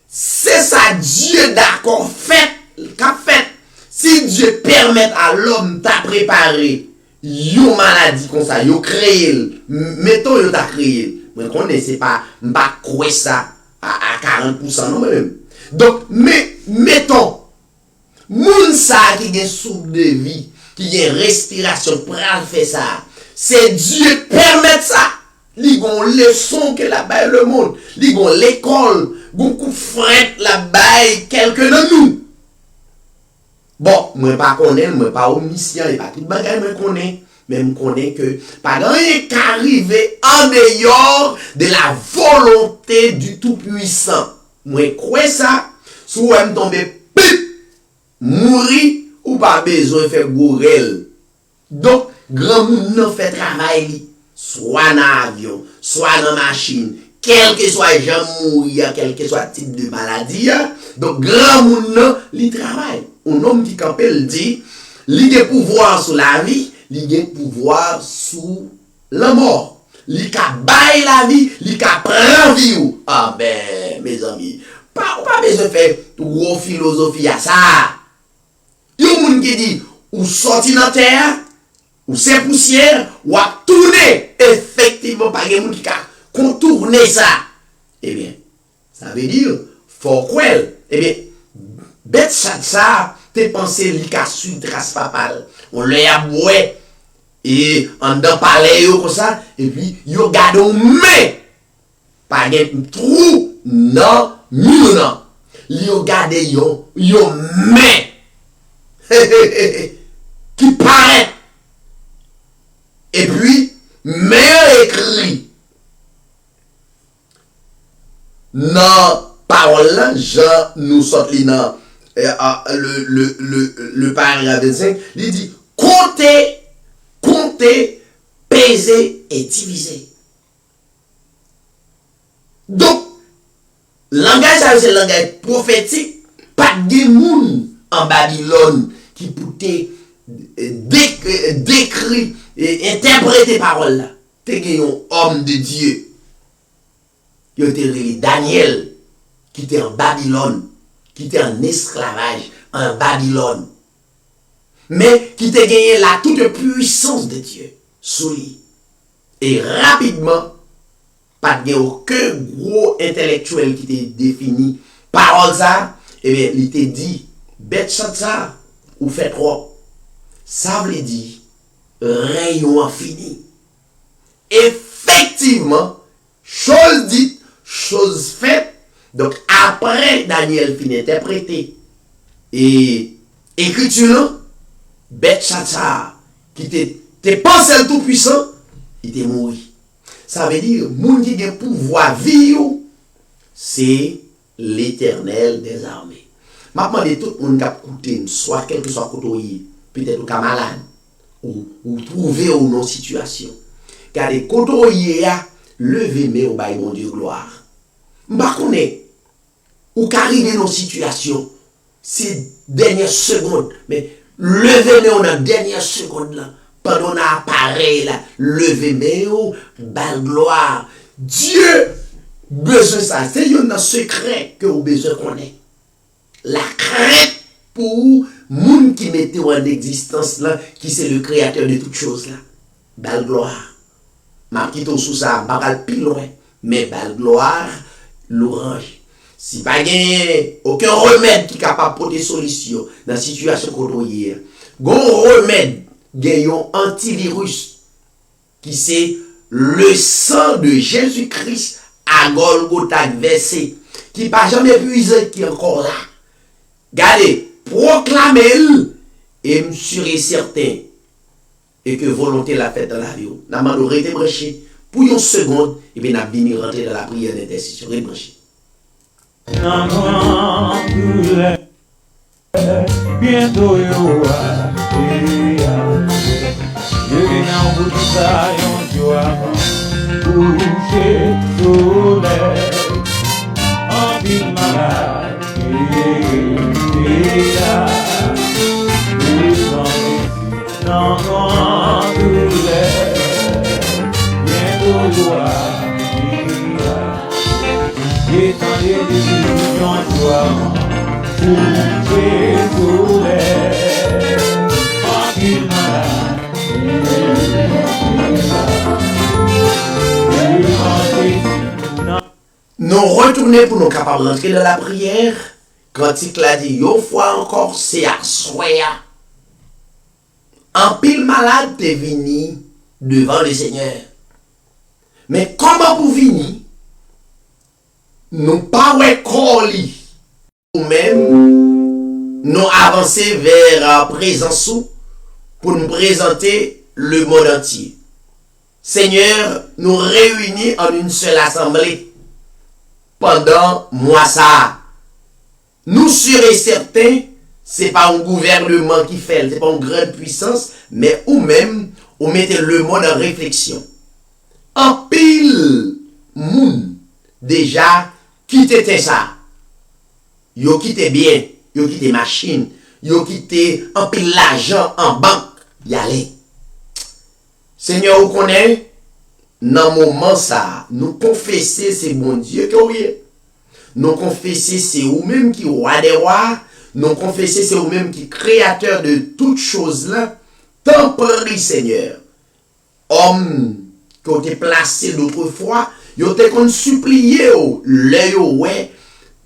B: C'est ça Dieu d'accord fait, qu'a fait. Si Dieu permet à l'homme t'a préparé une maladie comme ça, yo créé, mettons yo t'a créé. Moi je connais c'est pas croire ça à 40% non même. Donc mais mettons moun ça qui gen souffle de vie, qui gen respiration pour faire ça. C'est Dieu permet ça. Li gon leçon que la baille le monde, li gon l'école, gon coup fret la baille quelqu'un de nous. Bon, moi pas connais, moi pas omniscient et pas tout bagay moi connais, mais me connais que pas rien qu'arriver en dehors de la volonté du tout-puissant. Moi crois ça, sous me tomber pip, mourir ou pas besoin faire gourel. Donc grand monde nan fait travail li, soit dans avion, soit dans machine, quel que soit gens mourir, quel que soit type de maladie. Donc grand monde nan li travail. Un homme qui campel dit, li a pouvoir sur la vie, li a pouvoir sur la mort. Li ka bail la vie, li ka prend vie ou. Ah ben mes amis, pas besoin faire gros philosophie à ça. Yon moun qui dit ou sorti dans terre, ou c'est poussière, ou a tourner effectivement pas gen moun qui ka contourner ça. Eh bien, ça veut dire faut quoi? Eh bien, bête ça, t'es pensé li ka su trace papal. On le a boué et en dans parler yo comme ça et puis yo gade mais pas gen trou non non. Li yo gade yo mais qui paraît et puis mais écrit non parole là Jean nous sort li nan le paragraphe 25 il dit compter peser et diviser. Donc langage ça c'est langage prophétique, pas de moun en Babylone qui pouvait décrire et interpréter parole là. T'es un homme de Dieu. Il était Daniel qui était en Babylone, qui était en esclavage en Babylone. Mais qui t'a gagné la toute puissance de Dieu sous lui. Et rapidement, pas de aucun gros intellectuel qui t'a défini parole ça, et bien il t'a dit, bête ça, ou fait trop. Ça veut dire, rayon infini. Effectivement, chose dite, chose faite. Donc après Daniel finit interpréter et écriture, bête chacha qui te pensé le tout puissant, il te mort. Ça veut dire moun qui a pouvoir vivre, c'est l'Éternel des armées. Maintenant de tout monde qui a écouté, soit quel que soit côté, peut-être ou malade ou trouver ou non situation. Car les côté a levé mais au bail mon Dieu gloire. M'pa connaît ou qu'arriver dans situation, c'est dernière seconde, mais lever mais on a dernière seconde là, pendant on a appareil là, lever mais au bal gloire. Dieu besoin ça, c'est un secret que vous besoin connaître. La crainte pour moun qui mettait en existence là, qui c'est le créateur de toutes choses là. belle gloire. Ma petite sous ça, pas plus loin, mais belle gloire, l'orange. Si pas gagné aucun remède qui est capable de porter solution dans la situation qu'on hier, gon remède gagnons antivirus qui c'est le sang de Jésus-Christ à Golgotha versé qui pas jamais épuisé qui est encore là. Regardez, proclamez-le et me suis certain et que volonté la fête dans la vie. N'a pas été branché pour une seconde et bien n'a venir rentrer dans la prière d'intercession. Rebranché.
E: Bientôt yo não buscar onde eu amo Puxe soleil Antimara Não Bientôt yo Et tant de décisions onde eu amo Puxe soleil Antimara
B: Nous retournons pour nous capables d'entrer dans la prière. Quand il a dit, une fois encore, c'est à soya. En pile malade, t'es venu devant le Seigneur. Mais comment vous venir? Nous pas colis. Nous-mêmes, nous avancer vers la présence pour nous présenter le monde entier. Seigneur, nous réunis en une seule assemblée pendant mois ça. Nous serons certains, c'est pas un gouvernement qui fait, c'est pas une grande puissance, mais ou même, on mettez le monde en réflexion. En pile, moun, déjà, quitté ça. Yo quitté bien, yo quitté machine, yo quitté en pile l'argent en banque, y aller. Seigneur, vous connaissez, dans le moment ça, nous confesser c'est bon Dieu qui est. Nous confesser c'est vous-même qui roi des rois. Nous confesser c'est vous-même qui créateur de toutes choses là. Tant prie Seigneur. Homme qui ont été placés d'autrefois, ils ont été suppliés, les ouais,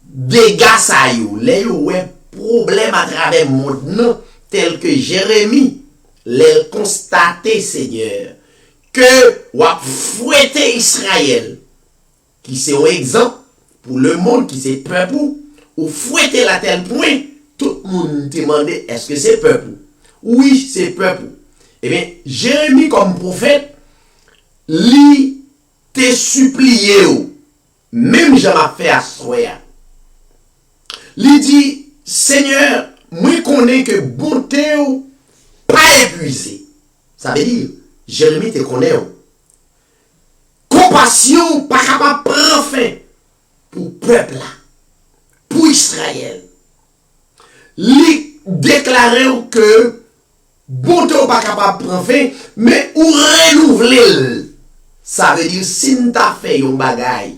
B: dégâts ça yo, les ouais, problème à travers le monde, tel que Jérémie. Les constater, Seigneur, que ou fouetter Israël, qui c'est un exemple pour le monde, qui c'est peuple, ou fouetter à tel point, tout le monde demandait, est-ce que c'est peuple? Oui, c'est peuple. Eh bien, Jérémie comme prophète, lui, te supplié, même j'en ai fait à soya. Lui dit, Seigneur, moi connais que bonté pas épuisé. Ça veut dire, Jérémie te connaît. Compassion pas capable de prendre fin pour le peuple là, pour Israël. Lui déclarer que bonté pas capable de prendre fin, mais ou renouveler. Ça veut dire, si nous avons fait un bagage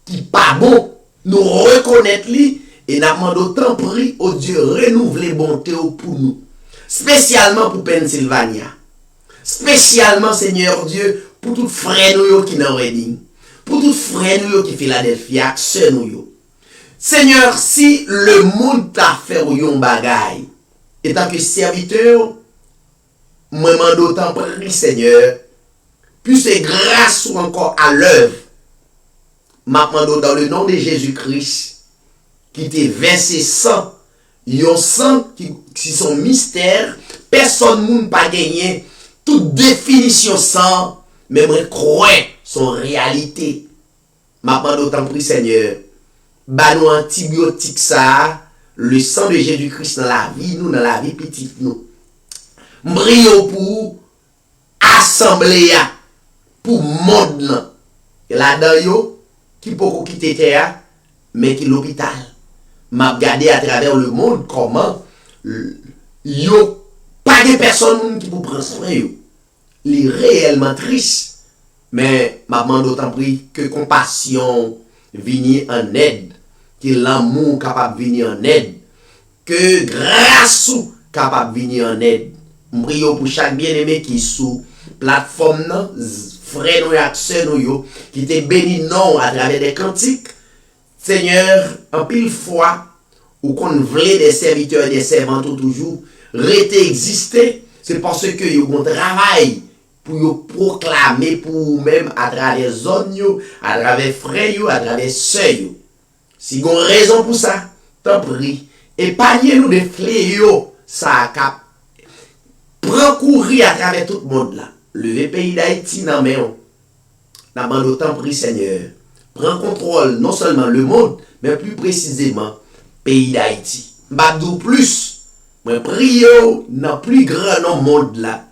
B: qui n'est pas bon, nous reconnaître lui et nous demandons autant prix au Dieu renouveler bonté pour nous. Spécialement pour Pennsylvania. Spécialement, Seigneur Dieu, pour tous frères nous qui n'ont Reading. Pour tous frères nous qui Philadelphia, sœurs nous. Seigneur, si le monde t'a fait un bagay, et tant que serviteur, moi demande autant prix, Seigneur, puis c'est grâce ou encore à l'œuvre, m'a demandé dans le nom de Jésus-Christ, qui t'est versé sang, yon sang qui sont mystères, personne ne pas gagné, toute définition sang, mais moi crois son réalité. M'a demandé autant prix, Seigneur, bah nous antibiotiques ça, le sang de Jésus-Christ dans la vie, nous dans la vie petite nous. M'brio pour assembler pour monde et là-dedans yo qui peut quitter terre mais qui l'hôpital m'a regardé à travers le monde comment yo pas de personnes qui pour prendre soin yo li réellement triste mais m'a demandé autant pris que compassion venir en aide que l'amour capable venir en aide que grâce capable venir en aide m'prie pour chaque bien-aimé qui sous plateforme, frère nous et sœurs nous, qui te béni non à travers des cantiques. Seigneur, en pile fois, ou qu'on voulait des serviteurs et des servantes toujours, rester exister, c'est parce que vous travail pour proclamer pour vous-même à travers zones, à travers frères, à travers sœurs. Si vous avez raison pour ça, t'en prie, épargnez-nous des fléaux, ça a prend courir à travers tout le monde là. Le pays d'Haïti, non mais on. N'a t'en prie, Seigneur. Prends contrôle, non seulement le monde, mais plus précisément, pays d'Haïti. Badou plus, mais prions dans plus grand nom monde là.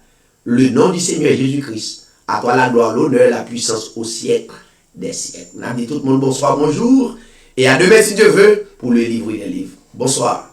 B: Le nom du Seigneur Jésus-Christ. À toi la gloire, l'honneur, la puissance au siècle des siècles. On a dit tout le monde bonsoir, bonjour. Et à demain si Dieu veut, pour le livre et les livres. Bonsoir.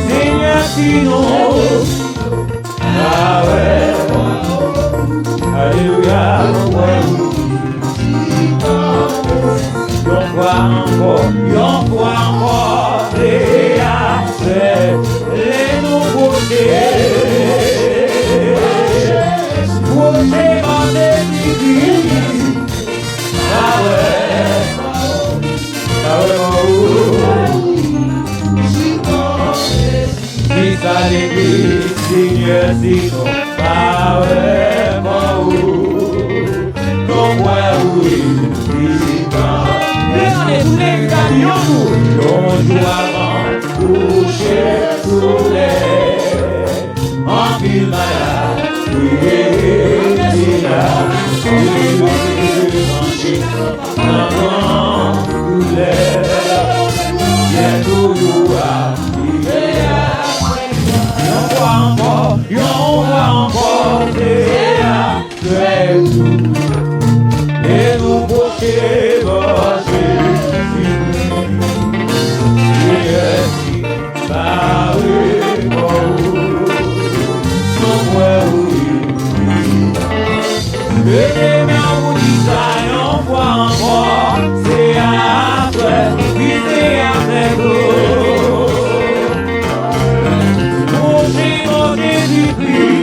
E: Seigneur, sinon, ah ouais, alléluia, y'en voit encore, c'est les nouveautés, projet en église, ah ouais, à l'église, Seigneur, sinon, pas vraiment où, non, moi, oui, mais on est tous les camions, on joue avant, coucher sous les, en pile malade, oui, Jésus-Christ.